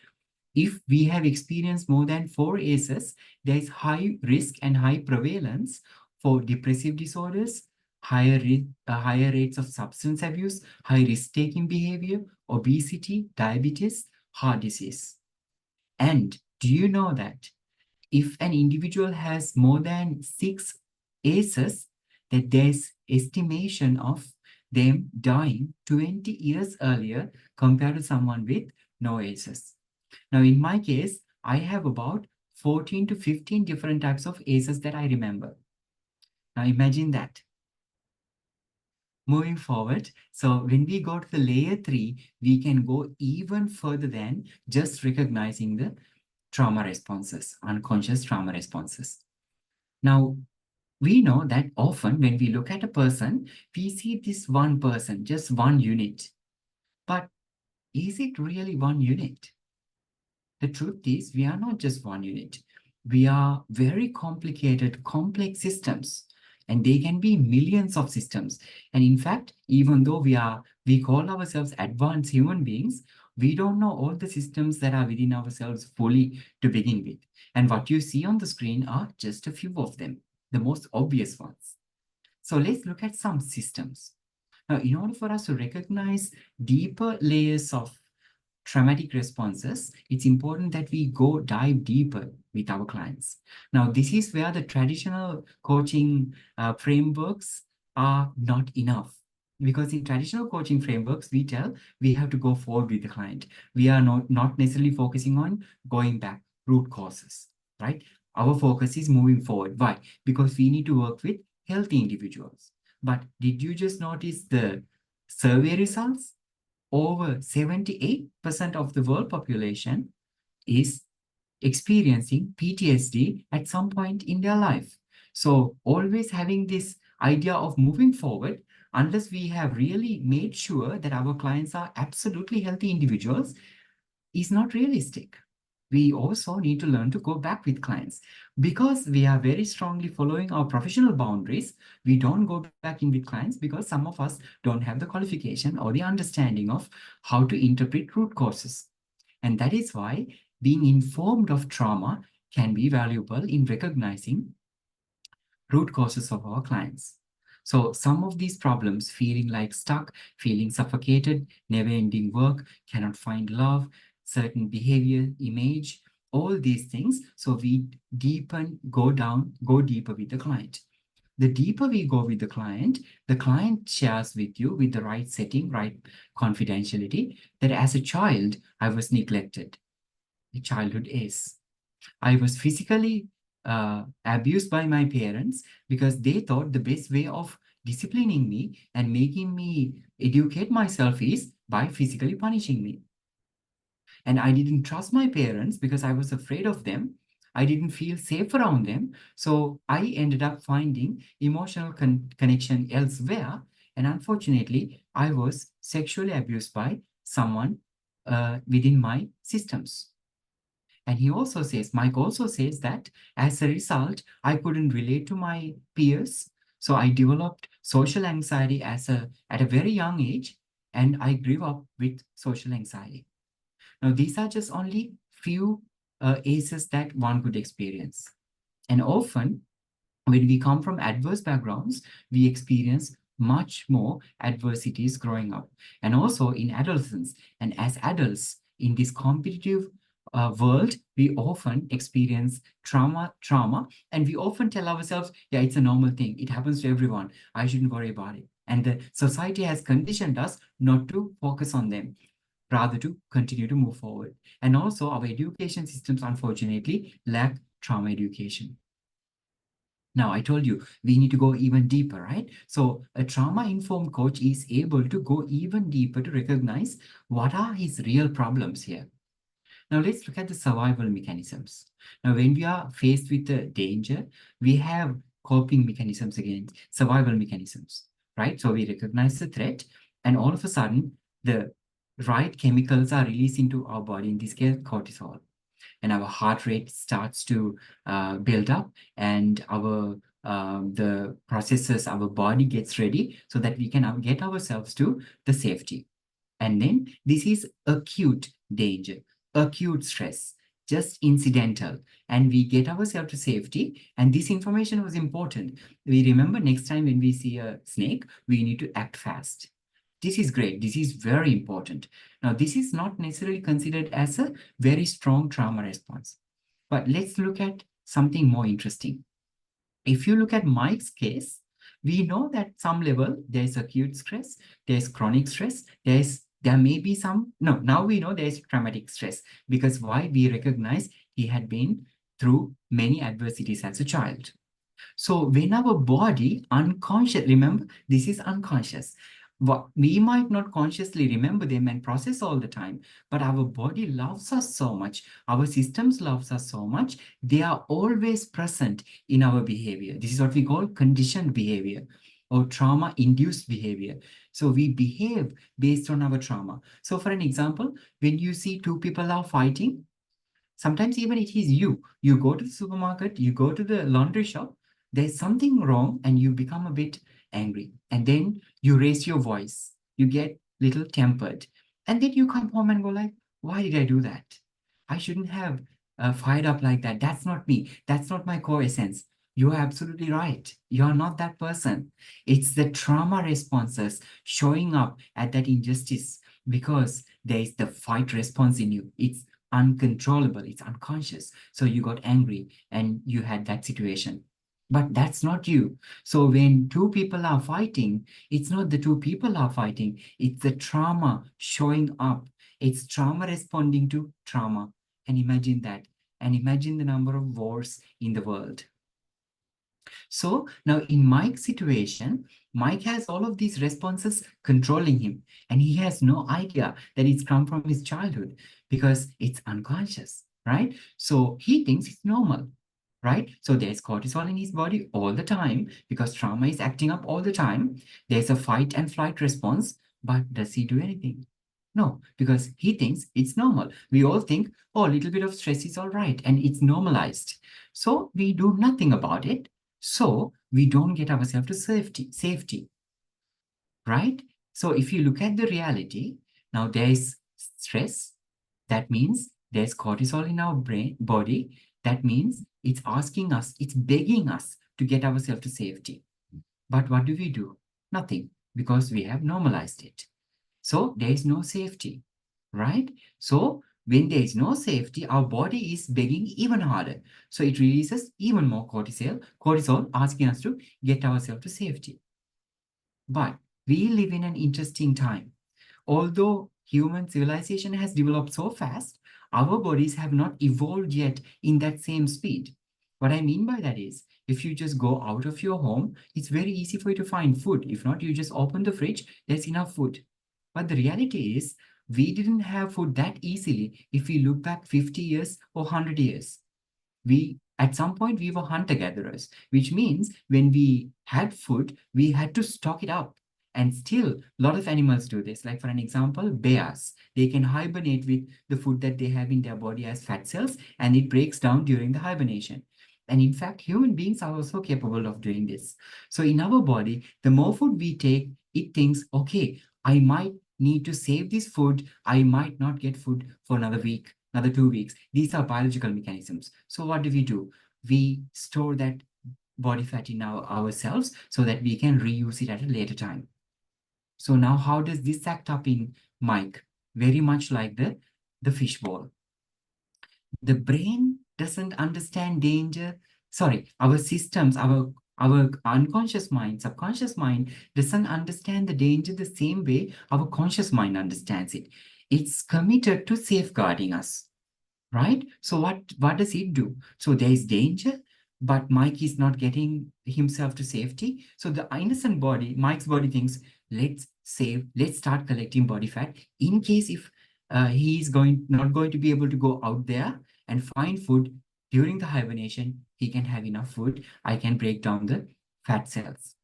If we have experienced more than 4 ACEs, there is high risk and high prevalence for depressive disorders, higher rates of substance abuse, high risk-taking behavior, obesity, diabetes, heart disease. And do you know that if an individual has more than 6 ACEs, that there's estimation of them dying 20 years earlier compared to someone with no ACEs. Now, in my case, I have about 14 to 15 different types of ACEs that I remember. Now, imagine that. Moving forward, so when we go to the layer 3, we can go even further than just recognizing the trauma responses, unconscious trauma responses. Now, we know that often when we look at a person, we see this one person, just one unit. But is it really one unit? The truth is, we are not just one unit. We are very complicated, complex systems, and they can be millions of systems. And in fact, even though we call ourselves advanced human beings, we don't know all the systems that are within ourselves fully to begin with. And what you see on the screen are just a few of them, the most obvious ones. So let's look at some systems. Now, in order for us to recognize deeper layers of traumatic responses, it's important that we dive deeper with our clients. Now, this is where the traditional coaching frameworks are not enough. Because in traditional coaching frameworks, we have to go forward with the client. We are not necessarily focusing on going back, root causes, right? Our focus is moving forward. Why? Because we need to work with healthy individuals. But did you just notice the survey results? Over 78% of the world population is experiencing PTSD at some point in their life. So always having this idea of moving forward, unless we have really made sure that our clients are absolutely healthy individuals, is not realistic. We also need to learn to go back with clients. Because we are very strongly following our professional boundaries, we don't go back in with clients because some of us don't have the qualification or the understanding of how to interpret root causes. And that is why being informed of trauma can be valuable in recognizing root causes of our clients. So some of these problems, feeling like stuck, feeling suffocated, never-ending work, cannot find love, certain behavior, image, all these things. So we go deeper with the client. The deeper we go with the client shares with you with the right setting, right confidentiality, that as a child, I was neglected. The childhood is. I was physically abused by my parents because they thought the best way of disciplining me and making me educate myself is by physically punishing me. And I didn't trust my parents because I was afraid of them. I didn't feel safe around them. So I ended up finding emotional connection elsewhere. And unfortunately, I was sexually abused by someone within my systems. And Mike also says that as a result, I couldn't relate to my peers. So I developed social anxiety at a very young age, and I grew up with social anxiety. Now, these are just only few ACEs that one could experience. And often, when we come from adverse backgrounds, we experience much more adversities growing up. And also in adolescence, and as adults in this competitive world, we often experience trauma, and we often tell ourselves, yeah, it's a normal thing. It happens to everyone. I shouldn't worry about it. And the society has conditioned us not to focus on them. rather to continue to move forward. And also our education systems, unfortunately, lack trauma education. Now, I told you, we need to go even deeper, right? So a trauma-informed coach is able to go even deeper to recognize what are his real problems here. Now, let's look at the survival mechanisms. Now, when we are faced with the danger, we have coping mechanisms against survival mechanisms, right? So we recognize the threat, and all of a sudden, the right chemicals are released into our body, in this case, cortisol. And our heart rate starts to build up, and our the processes, our body gets ready so that we can get ourselves to the safety. And then this is acute danger, acute stress, just incidental, and we get ourselves to safety. And this information was important. We remember next time when we see a snake, we need to act fast. This is great. This is very important. Now, this is not necessarily considered as a very strong trauma response. But let's look at something more interesting. If you look at Mike's case, we know that some level there's acute stress, there's chronic stress, there may be some, no, now we know there's traumatic stress, because why? We recognize he had been through many adversities as a child. So when our body unconscious, remember, this is unconscious. We might not consciously remember them and process all the time, but our body loves us so much, our systems loves us so much, they are always present in our behavior. This is what we call conditioned behavior or trauma-induced behavior. So we behave based on our trauma. So for an example, when you see two people are fighting, sometimes even it is you go to the supermarket, you go to the laundry shop, there's something wrong and you become a bit angry. And then you raise your voice, you get little tempered. And then you come home and go like, why did I do that? I shouldn't have fired up like that. That's not me. That's not my core essence. You are absolutely right. You are not that person. It's the trauma responses showing up at that injustice, because there is the fight response in you. It's uncontrollable, it's unconscious. So you got angry and you had that situation. But that's not you. So when two people are fighting, it's not the two people are fighting, it's the trauma showing up. It's trauma responding to trauma. And imagine that. And imagine the number of wars in the world. So now in Mike's situation, Mike has all of these responses controlling him, and he has no idea that it's come from his childhood because it's unconscious, right? So he thinks it's normal, right? So there's cortisol in his body all the time because trauma is acting up all the time. There's a fight and flight response, but does he do anything? No, because he thinks it's normal. We all think, oh, a little bit of stress is all right, and it's normalized. So we do nothing about it. So we don't get ourselves to safety, right? So if you look at the reality, now there is stress. That means there's cortisol in our body. That means it's asking us, it's begging us to get ourselves to safety. But what do? Nothing, because we have normalized it. So there is no safety, right? So when there is no safety, our body is begging even harder. So it releases even more cortisol asking us to get ourselves to safety. But we live in an interesting time. Although human civilization has developed so fast, our bodies have not evolved yet in that same speed. What I mean by that is, if you just go out of your home, it's very easy for you to find food. If not, you just open the fridge, there's enough food. But the reality is, we didn't have food that easily if we look back 50 years or 100 years. At some point, we were hunter-gatherers, which means when we had food, we had to stock it up. And still, a lot of animals do this. Like for an example, bears, they can hibernate with the food that they have in their body as fat cells, and it breaks down during the hibernation. And in fact, human beings are also capable of doing this. So in our body, the more food we take, it thinks, okay, I might need to save this food. I might not get food for another week, another 2 weeks. These are biological mechanisms. So what do? We store that body fat in ourselves so that we can reuse it at a later time. So now how does this act up in Mike? Very much like the fishbowl. The brain doesn't understand danger. Sorry, our systems, our unconscious mind, subconscious mind doesn't understand the danger the same way our conscious mind understands it. It's committed to safeguarding us, right? So what does it do? So there is danger, but Mike is not getting himself to safety. So the innocent body, Mike's body thinks, let's start collecting body fat in case if he is not going to be able to go out there and find food during the hibernation, he can have enough food. I can break down the fat cells.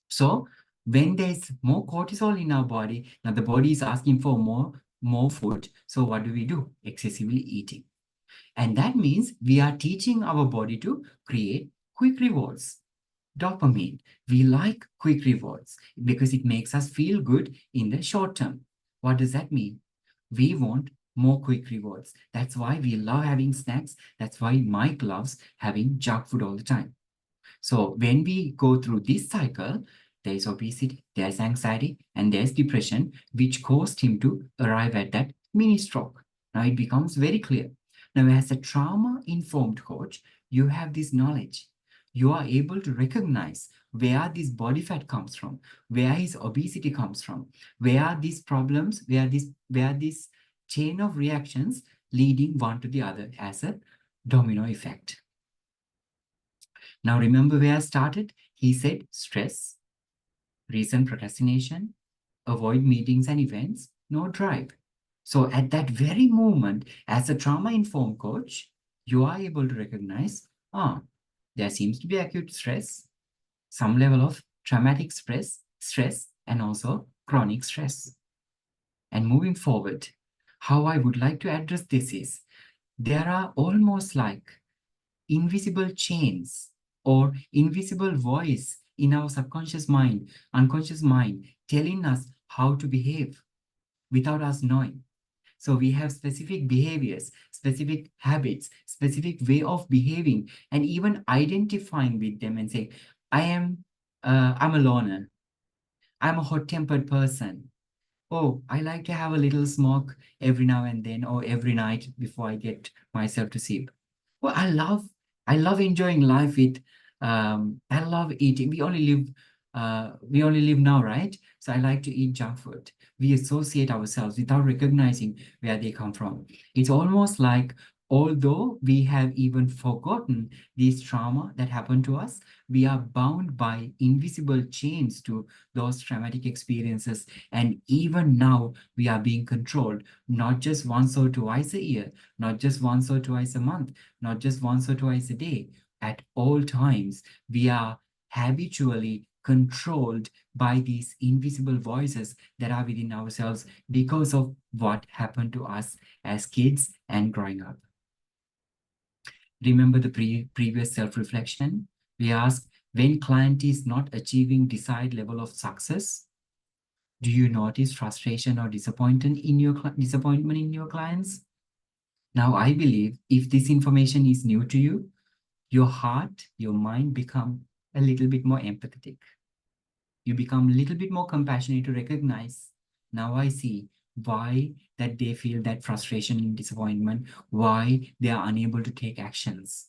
So when there's more cortisol in our body, now the body is asking for more food. So what do? Excessively eating. And that means we are teaching our body to create quick rewards. Dopamine. We like quick rewards because it makes us feel good in the short term. What does that mean? We want more quick rewards. That's why we love having snacks. That's why Mike loves having junk food all the time. So when we go through this cycle, there's obesity, there's anxiety, and there's depression, which caused him to arrive at that mini stroke. Now it becomes very clear. Now, as a trauma-informed coach, you have this knowledge. You are able to recognize where this body fat comes from, where his obesity comes from, where these problems, where this chain of reactions leading one to the other as a domino effect. Now, remember where I started? He said stress, reason procrastination, avoid meetings and events, no drive. So at that very moment, as a trauma-informed coach, you are able to recognize, there seems to be acute stress, some level of traumatic stress, and also chronic stress. And moving forward, how I would like to address this is, there are almost like invisible chains or invisible voice in our subconscious mind, unconscious mind, telling us how to behave without us knowing. So we have specific behaviors, specific habits, specific way of behaving, and even identifying with them and saying, I'm a loner. I'm a hot-tempered person. Oh, I like to have a little smoke every now and then or every night before I get myself to sleep. Well, I love enjoying life with, I love eating. We only live now, right? So I like to eat junk food. We associate ourselves without recognizing where they come from. It's almost like, although we have even forgotten this trauma that happened to us, we are bound by invisible chains to those traumatic experiences. And even now, we are being controlled, not just once or twice a year, not just once or twice a month, not just once or twice a day. At all times, we are habitually controlled by these invisible voices that are within ourselves because of what happened to us as kids and growing up. Remember the previous self-reflection? We asked, when client is not achieving desired level of success, do you notice frustration or disappointment in your clients? Now, I believe if this information is new to you, your heart, your mind become a little bit more empathetic. You become a little bit more compassionate to recognize, now I see why that they feel that frustration and disappointment, why they are unable to take actions.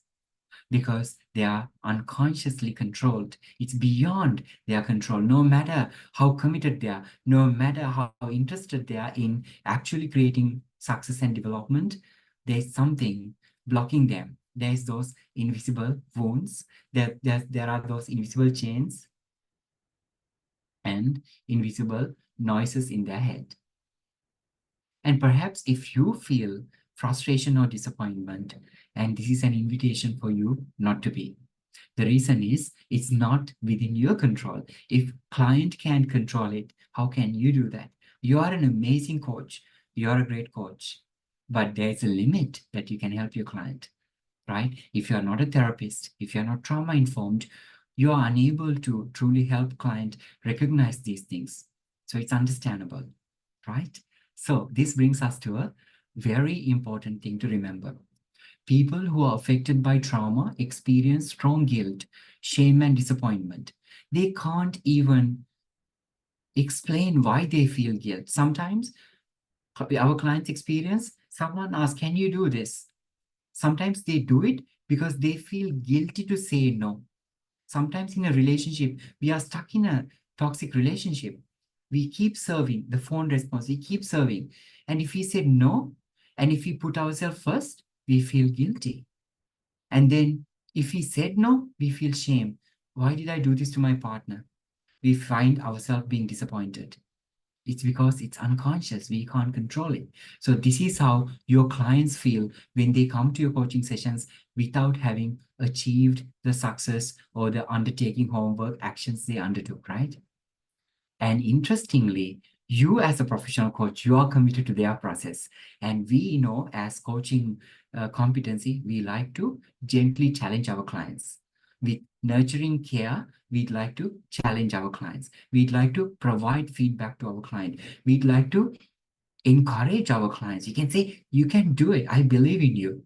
Because they are unconsciously controlled. It's beyond their control. No matter how committed they are, no matter how interested they are in actually creating success and development, there's something blocking them. There's those invisible wounds, there are those invisible chains and invisible noises in their head. And perhaps if you feel frustration or disappointment, and this is an invitation for you not to be. The reason is it's not within your control. If client can't control it, how can you do that? You are an amazing coach. You are a great coach. But there's a limit that you can help your client, right? If you're not a therapist, if you're not trauma-informed, you are unable to truly help client recognize these things. So it's understandable, right? So this brings us to a very important thing to remember. People who are affected by trauma experience strong guilt, shame, and disappointment. They can't even explain why they feel guilt. Sometimes our clients experience, someone asks, can you do this? Sometimes they do it because they feel guilty to say no. Sometimes in a relationship, we are stuck in a toxic relationship. We keep serving the phone response. We keep serving. And if we said no, and if we put ourselves first, we feel guilty. And then if we said no, we feel shame. Why did I do this to my partner? We find ourselves being disappointed. It's because it's unconscious. We can't control it. So this is how your clients feel when they come to your coaching sessions without having achieved the success or the undertaking homework actions they undertook, right? And interestingly, you as a professional coach, you are committed to their process. And we know as coaching competency, we like to gently challenge our clients. With nurturing care, we'd like to challenge our clients. We'd like to provide feedback to our client. We'd like to encourage our clients. You can say, you can do it. I believe in you.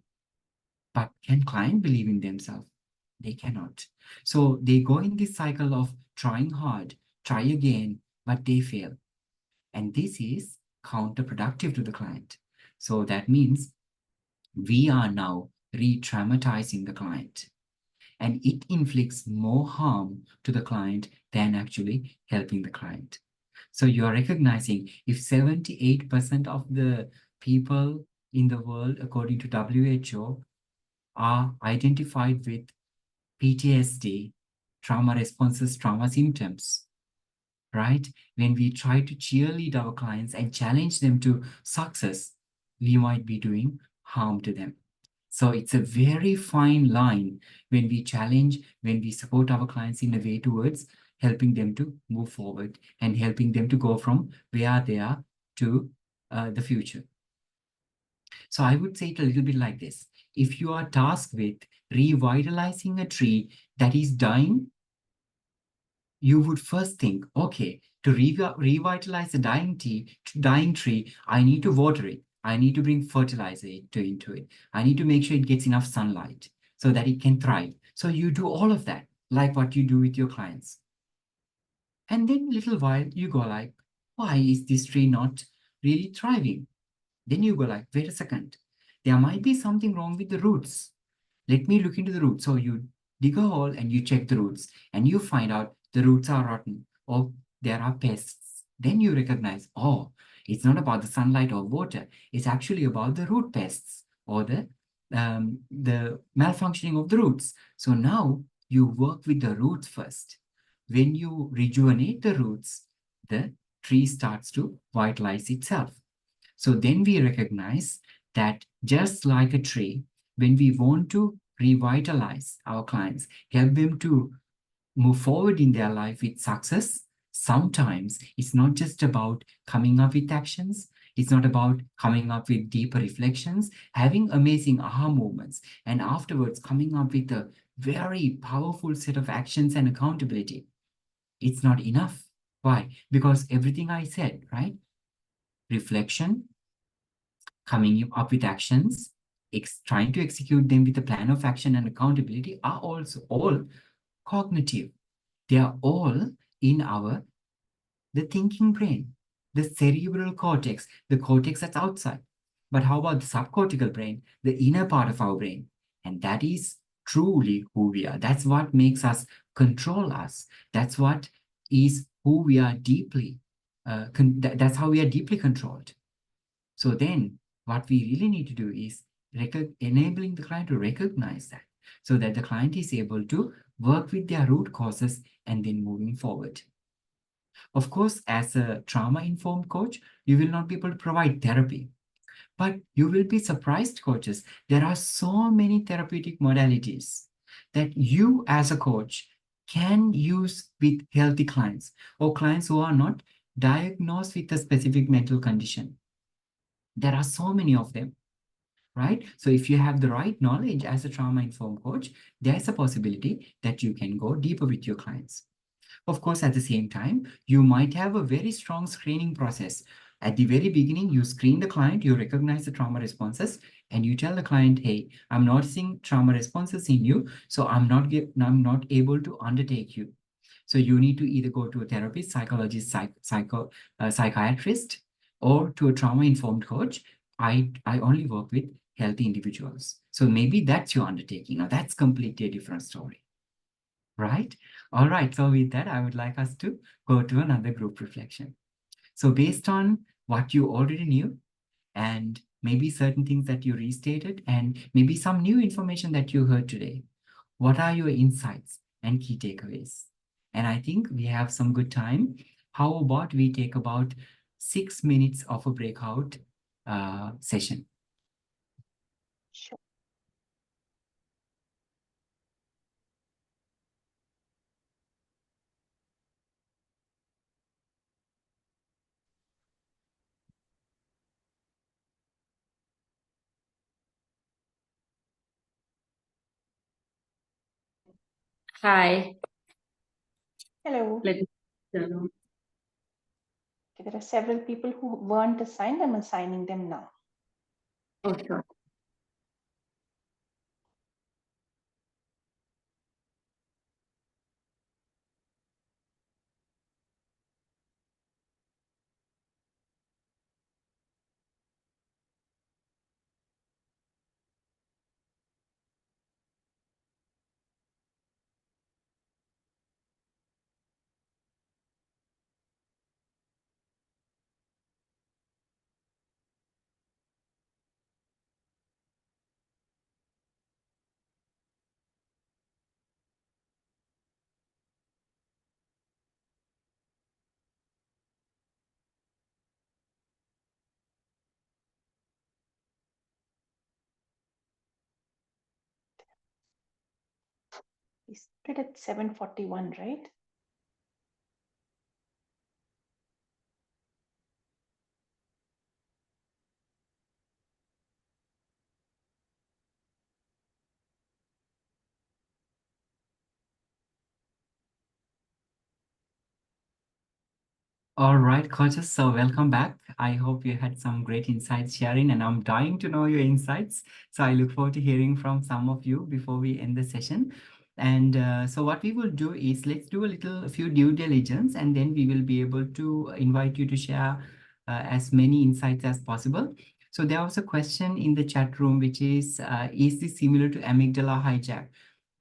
But can client believe in themselves? They cannot. So they go in this cycle of trying hard, try again, but they fail. And this is counterproductive to the client. So that means we are now re-traumatizing the client. And it inflicts more harm to the client than actually helping the client. So you are recognizing if 78% of the people in the world, according to WHO, are identified with PTSD, trauma responses, trauma symptoms, right? When we try to cheerlead our clients and challenge them to success, we might be doing harm to them. So it's a very fine line when we challenge, when we support our clients in a way towards helping them to move forward and helping them to go from where they are to the future. So I would say it a little bit like this. If you are tasked with revitalizing a tree that is dying, you would first think, okay, to revitalize a dying tree, I need to water it. I need to bring fertilizer into it. I need to make sure it gets enough sunlight so that it can thrive. So you do all of that, like what you do with your clients. And then a little while, you go like, why is this tree not really thriving? Then you go like, wait a second. There might be something wrong with the roots. Let me look into the roots. So you dig a hole and you check the roots and you find out the roots are rotten or there are pests. Then you recognize, oh, it's not about the sunlight or water. It's actually about the root pests or the malfunctioning of the roots. So now you work with the roots first. When you rejuvenate the roots, the tree starts to vitalize itself. So then we recognize that just like a tree, when we want to revitalize our clients, help them to move forward in their life with success, sometimes it's not just about coming up with actions. It's not about coming up with deeper reflections, having amazing aha moments, and afterwards coming up with a very powerful set of actions and accountability. It's not enough. Why? Because everything I said, right? Reflection, coming up with actions, trying to execute them with a plan of action and accountability are also all cognitive. They are all in the thinking brain, the cerebral cortex, the cortex that's outside. But how about the subcortical brain, the inner part of our brain? And that is truly who we are. That's what makes us control us. That's what is who we are deeply, that's how we are deeply controlled. So then what we really need to do is enabling the client to recognize that so that the client is able to work with their root causes and then moving forward. Of course, as a trauma-informed coach, you will not be able to provide therapy, but you will be surprised, coaches. There are so many therapeutic modalities that you as a coach can use with healthy clients or clients who are not diagnosed with a specific mental condition. There are so many of them, right? So if you have the right knowledge as a trauma-informed coach, there's a possibility that you can go deeper with your clients. Of course, at the same time, you might have a very strong screening process. At the very beginning, you screen the client, you recognize the trauma responses, and you tell the client, hey, I'm noticing trauma responses in you, so I'm not able to undertake you. So you need to either go to a therapist, psychologist, psychiatrist, or to a trauma-informed coach. I only work with healthy individuals. So maybe that's your undertaking. Now, that's completely a different story. Right? All right. So with that, I would like us to go to another group reflection. So based on what you already knew, and maybe certain things that you restated, and maybe some new information that you heard today, what are your insights and key takeaways? And I think we have some good time. How about we take about 6 minutes of a breakout session? Sure. Hi. Hello. Let me turn on. Okay, there are several people who weren't assigned. I'm assigning them now. Oh, sure. We started at 7:41, right? All right, coaches, so welcome back. I hope you had some great insights sharing, and I'm dying to know your insights. So I look forward to hearing from some of you before we end the session. And so what we will do is let's do a few due diligence, and then we will be able to invite you to share as many insights as possible. So there was a question in the chat room, which is this similar to amygdala hijack?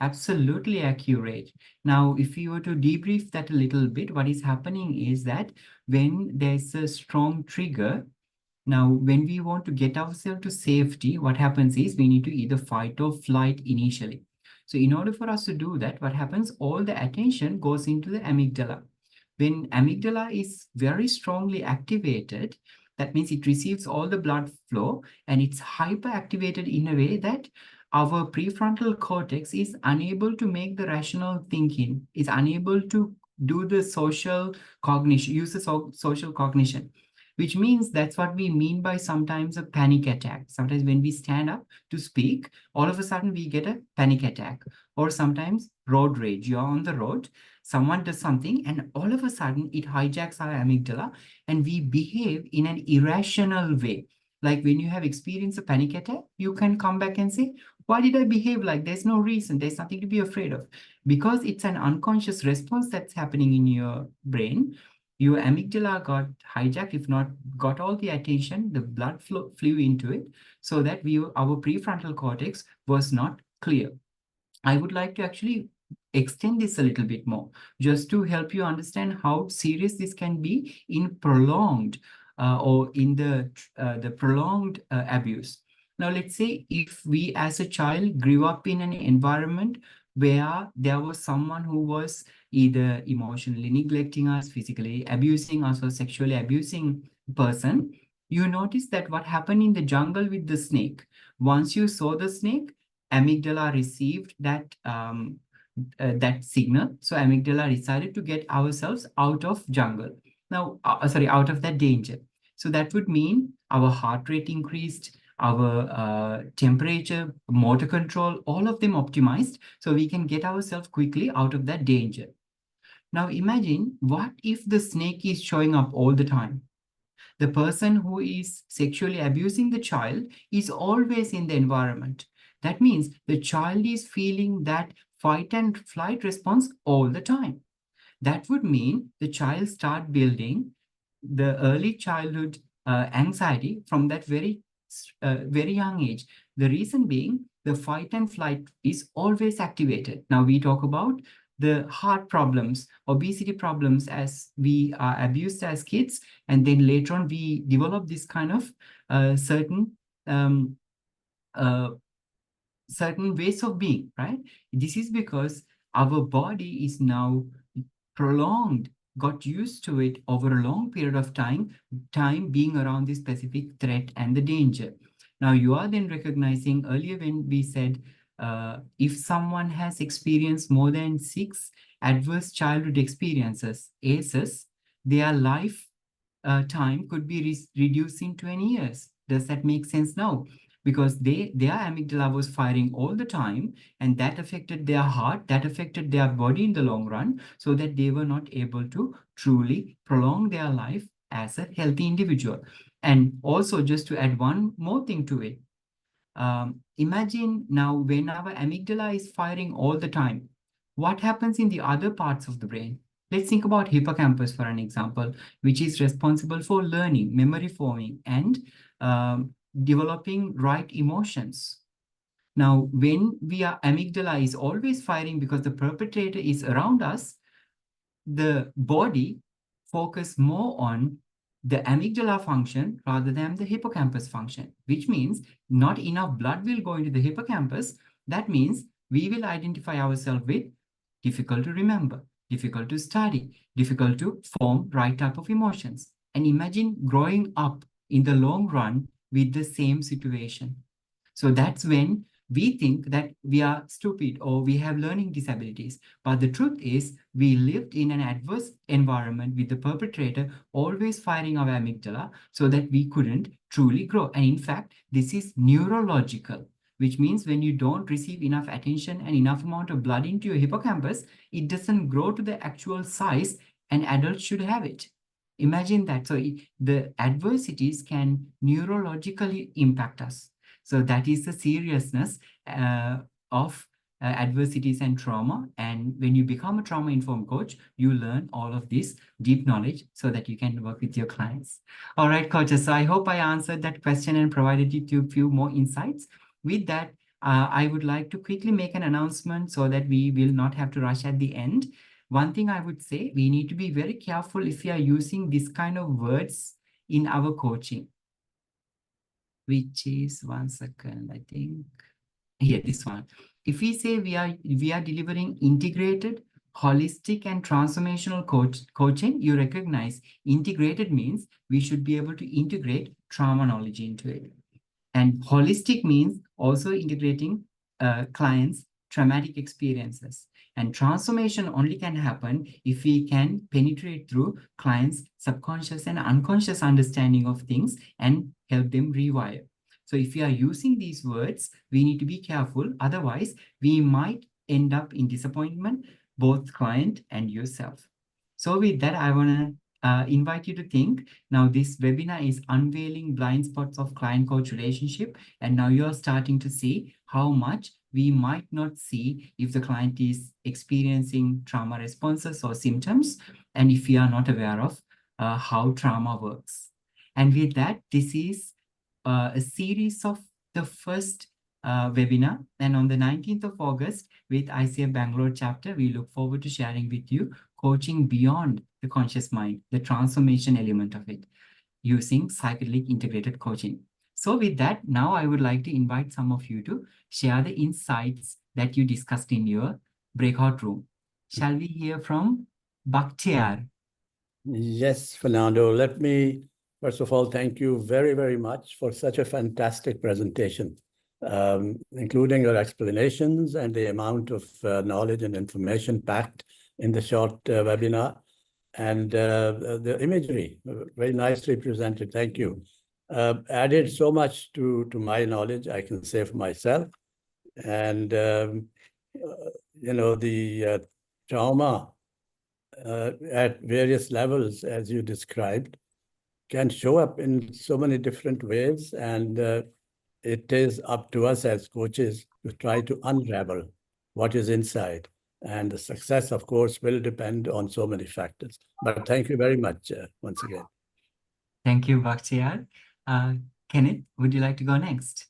Absolutely accurate. Now, if you were to debrief that a little bit, what is happening is that when there's a strong trigger, now when we want to get ourselves to safety, what happens is we need to either fight or flight initially. So in order for us to do that, what happens? All the attention goes into the amygdala. When amygdala is very strongly activated, that means it receives all the blood flow and it's hyperactivated in a way that our prefrontal cortex is unable to make the rational thinking, is unable to do the social cognition, use the social cognition, which means that's what we mean by sometimes a panic attack. Sometimes when we stand up to speak, all of a sudden we get a panic attack, or sometimes road rage. You're on the road, someone does something, and all of a sudden it hijacks our amygdala and we behave in an irrational way. Like when you have experienced a panic attack, you can come back and say, why did I behave like? There's no reason. There's nothing to be afraid of. Because it's an unconscious response that's happening in your brain. Your amygdala got hijacked, if not got all the attention, the blood flew into it, so that our prefrontal cortex was not clear. I would like to actually extend this a little bit more, just to help you understand how serious this can be in prolonged or in the prolonged abuse. Now, let's say if we as a child grew up in an environment where there was someone who was either emotionally neglecting us, physically abusing us, or sexually abusing person, you notice that what happened in the jungle with the snake. Once you saw the snake, amygdala received that that signal. So amygdala decided to get ourselves out of jungle. Now, out of that danger. So that would mean our heart rate increased, our temperature, motor control, all of them optimized, so we can get ourselves quickly out of that danger. Now imagine, what if the snake is showing up all the time? The person who is sexually abusing the child is always in the environment. That means the child is feeling that fight and flight response all the time. That would mean the child start building the early childhood anxiety from that very young age. The reason being, the fight and flight is always activated. Now we talk about the heart problems, obesity problems as we are abused as kids, and then later on we develop this kind of certain ways of being, right? This is because our body is now got used to it over a long period of time being around this specific threat and the danger. Now you are then recognizing earlier when we said, if someone has experienced more than 6 adverse childhood experiences, ACEs, their life time could be reduced in 20 years. Does that make sense now? Because their amygdala was firing all the time, and that affected their heart, that affected their body in the long run, so that they were not able to truly prolong their life as a healthy individual. And also, just to add one more thing to it, imagine now when our amygdala is firing all the time, what happens in the other parts of the brain? Let's think about hippocampus for an example, which is responsible for learning, memory forming, and developing right emotions. Now, when our amygdala is always firing because the perpetrator is around us, the body focuses more on the amygdala function rather than the hippocampus function, which means not enough blood will go into the hippocampus. That means we will identify ourselves with difficult to remember, difficult to study, difficult to form right type of emotions. And imagine growing up in the long run with the same situation. So that's when we think that we are stupid or we have learning disabilities. But the truth is we lived in an adverse environment with the perpetrator always firing our amygdala so that we couldn't truly grow. And in fact, this is neurological, which means when you don't receive enough attention and enough amount of blood into your hippocampus, it doesn't grow to the actual size an adult should have it. Imagine that. So the adversities can neurologically impact us. So that is the seriousness of adversities and trauma. And when you become a trauma-informed coach, you learn all of this deep knowledge so that you can work with your clients. All right, coaches. So I hope I answered that question and provided you a few more insights. With that, I would like to quickly make an announcement so that we will not have to rush at the end. One thing I would say, we need to be very careful if we are using this kind of words in our coaching, which is, one second, I think, here, this one. If we say we are delivering integrated, holistic, and transformational coaching, you recognize integrated means we should be able to integrate trauma knowledge into it. And holistic means also integrating clients' traumatic experiences. And transformation only can happen if we can penetrate through clients' subconscious and unconscious understanding of things and help them rewire. So if we are using these words, we need to be careful. Otherwise, we might end up in disappointment, both client and yourself. So with that, I want to invite you to think. Now, this webinar is Unveiling Blind Spots of Client-Coach Relationship. And now you're starting to see how much we might not see if the client is experiencing trauma responses or symptoms, and if we are not aware of how trauma works. And with that, this is a series of the first webinar. And on the 19th of August with ICF Bangalore chapter, we look forward to sharing with you coaching beyond the conscious mind, the transformation element of it, using psychedelic integrated coaching. So with that, now I would like to invite some of you to share the insights that you discussed in your breakout room. Shall we hear from Bakhtiar? Yes, Fernando. Let me, first of all, thank you very, very much for such a fantastic presentation, including your explanations and the amount of knowledge and information packed in the short webinar, and the imagery, very nicely presented. Thank you. Added so much to my knowledge, I can say for myself. And, you know, the trauma at various levels, as you described, can show up in so many different ways. And it is up to us as coaches to try to unravel what is inside. And the success, of course, will depend on so many factors. But thank you very much once again. Thank you, Bakhtiar. Kenneth, would you like to go next?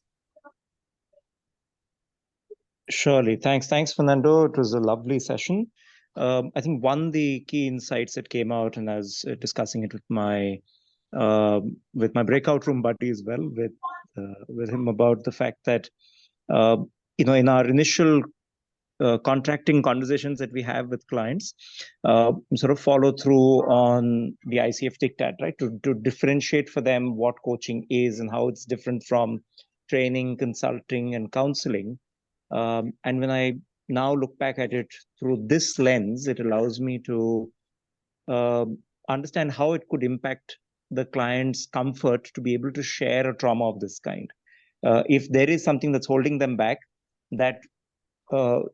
Surely. Thanks, Fernando. It was a lovely session. I think one of the key insights that came out, and I was discussing it with my breakout room buddy as well, with him, about the fact that in our initial contracting conversations that we have with clients, sort of follow through on the ICF diktat, right? To differentiate for them what coaching is and how it's different from training, consulting, and counseling. And when I now look back at it through this lens, it allows me to understand how it could impact the client's comfort to be able to share a trauma of this kind. If there is something that's holding them back, that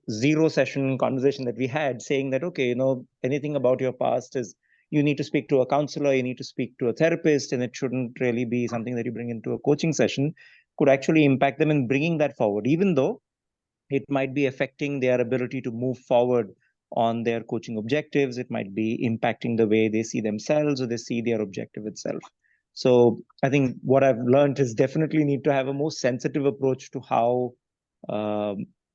zero session conversation that we had saying that, okay, anything about your past is, you need to speak to a counselor, you need to speak to a therapist, and it shouldn't really be something that you bring into a coaching session, could actually impact them in bringing that forward, even though it might be affecting their ability to move forward on their coaching objectives. It might be impacting the way they see themselves or they see their objective itself. So I think what I've learned is definitely need to have a more sensitive approach to how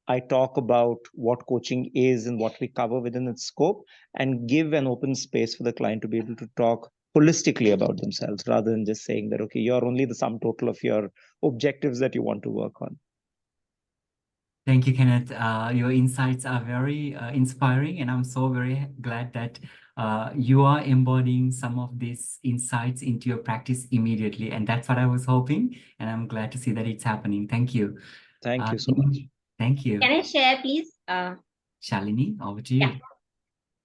I talk about what coaching is and what we cover within its scope, and give an open space for the client to be able to talk holistically about themselves, rather than just saying that, okay, you're only the sum total of your objectives that you want to work on. Thank you, Kenneth. Your insights are very inspiring, and I'm so very glad that you are embodying some of these insights into your practice immediately. And that's what I was hoping, and I'm glad to see that it's happening. Thank you. Thank you so much. Thank you. Can I share, please? Shalini, over to you.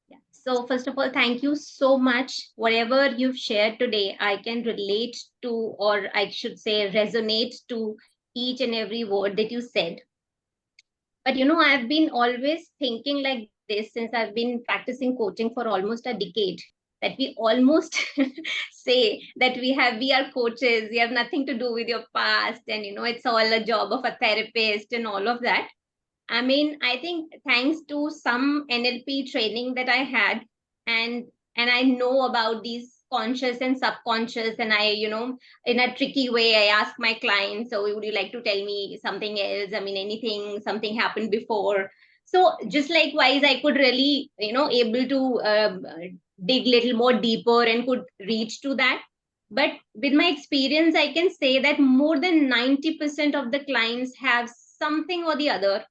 Yeah. So first of all, thank you so much. Whatever you've shared today, I can relate to, or I should say resonate to each and every word that you said. But I've been always thinking like this since I've been practicing coaching for almost a decade, that we almost say that we are coaches, we have nothing to do with your past, and it's all a job of a therapist and all of that. I mean, I think thanks to some NLP training that I had, and I know about these conscious and subconscious, and I, in a tricky way, I ask my clients, so would you like to tell me something else? I mean, something happened before. So just likewise, I could really, able to dig little more deeper and could reach to that. But with my experience, I can say that more than 90% of the clients have something or the other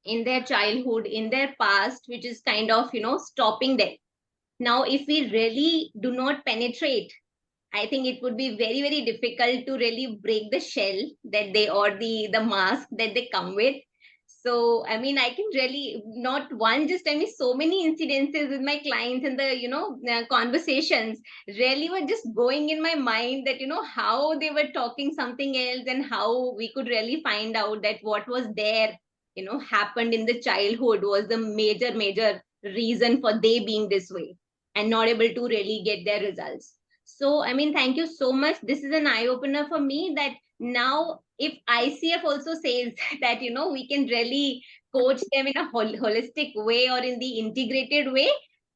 in their childhood, in their past, which is kind of, stopping them. Now, if we really do not penetrate, I think it would be very, very difficult to really break the shell that they, or the mask that they come with. So, I mean, I can really not one, just, I mean, so many incidences with my clients and the, conversations really were just going in my mind that, how they were talking something else, and how we could really find out that what was there, happened in the childhood was the major reason for they being this way and not able to really get their results. So, I mean, thank you so much. This is an eye-opener for me, that now if ICF also says that, we can really coach them in a holistic way or in the integrated way,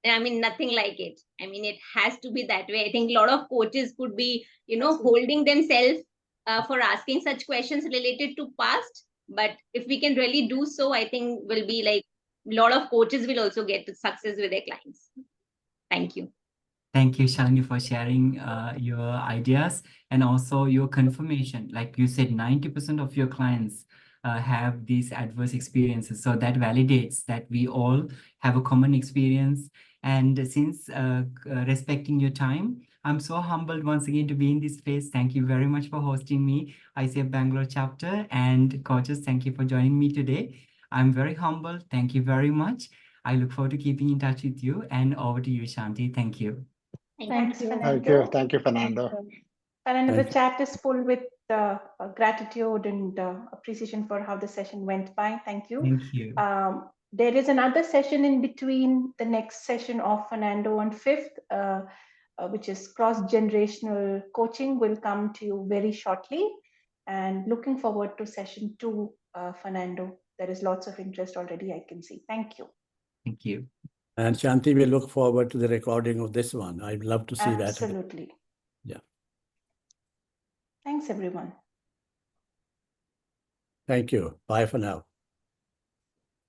I mean, nothing like it. I mean, it has to be that way. I think a lot of coaches could be, holding themselves for asking such questions related to past. But if we can really do so, I think will be like a lot of coaches will also get to success with their clients. Thank you. Thank you, Shalini, for sharing your ideas and also your confirmation. Like you said, 90% of your clients have these adverse experiences. So that validates that we all have a common experience. And since respecting your time, I'm so humbled once again to be in this space. Thank you very much for hosting me, ICF Bangalore chapter, and coaches, thank you for joining me today. I'm very humbled. Thank you very much. I look forward to keeping in touch with you. And over to you, Shanti. Thank you. Thanks, Thank Fernando. you. Thank you, Fernando. Fernando, the Thank you. chat is full with gratitude and appreciation for how the session went by. Thank you. Thank you. There is another session in between the next session of Fernando on 5th, which is cross-generational coaching, will come to you very shortly. And looking forward to session 2, Fernando. There is lots of interest already, I can see. Thank you. Thank you. And Shanti, we look forward to the recording of this one. I'd love to see that. Absolutely. Yeah. Thanks, everyone. Thank you. Bye for now.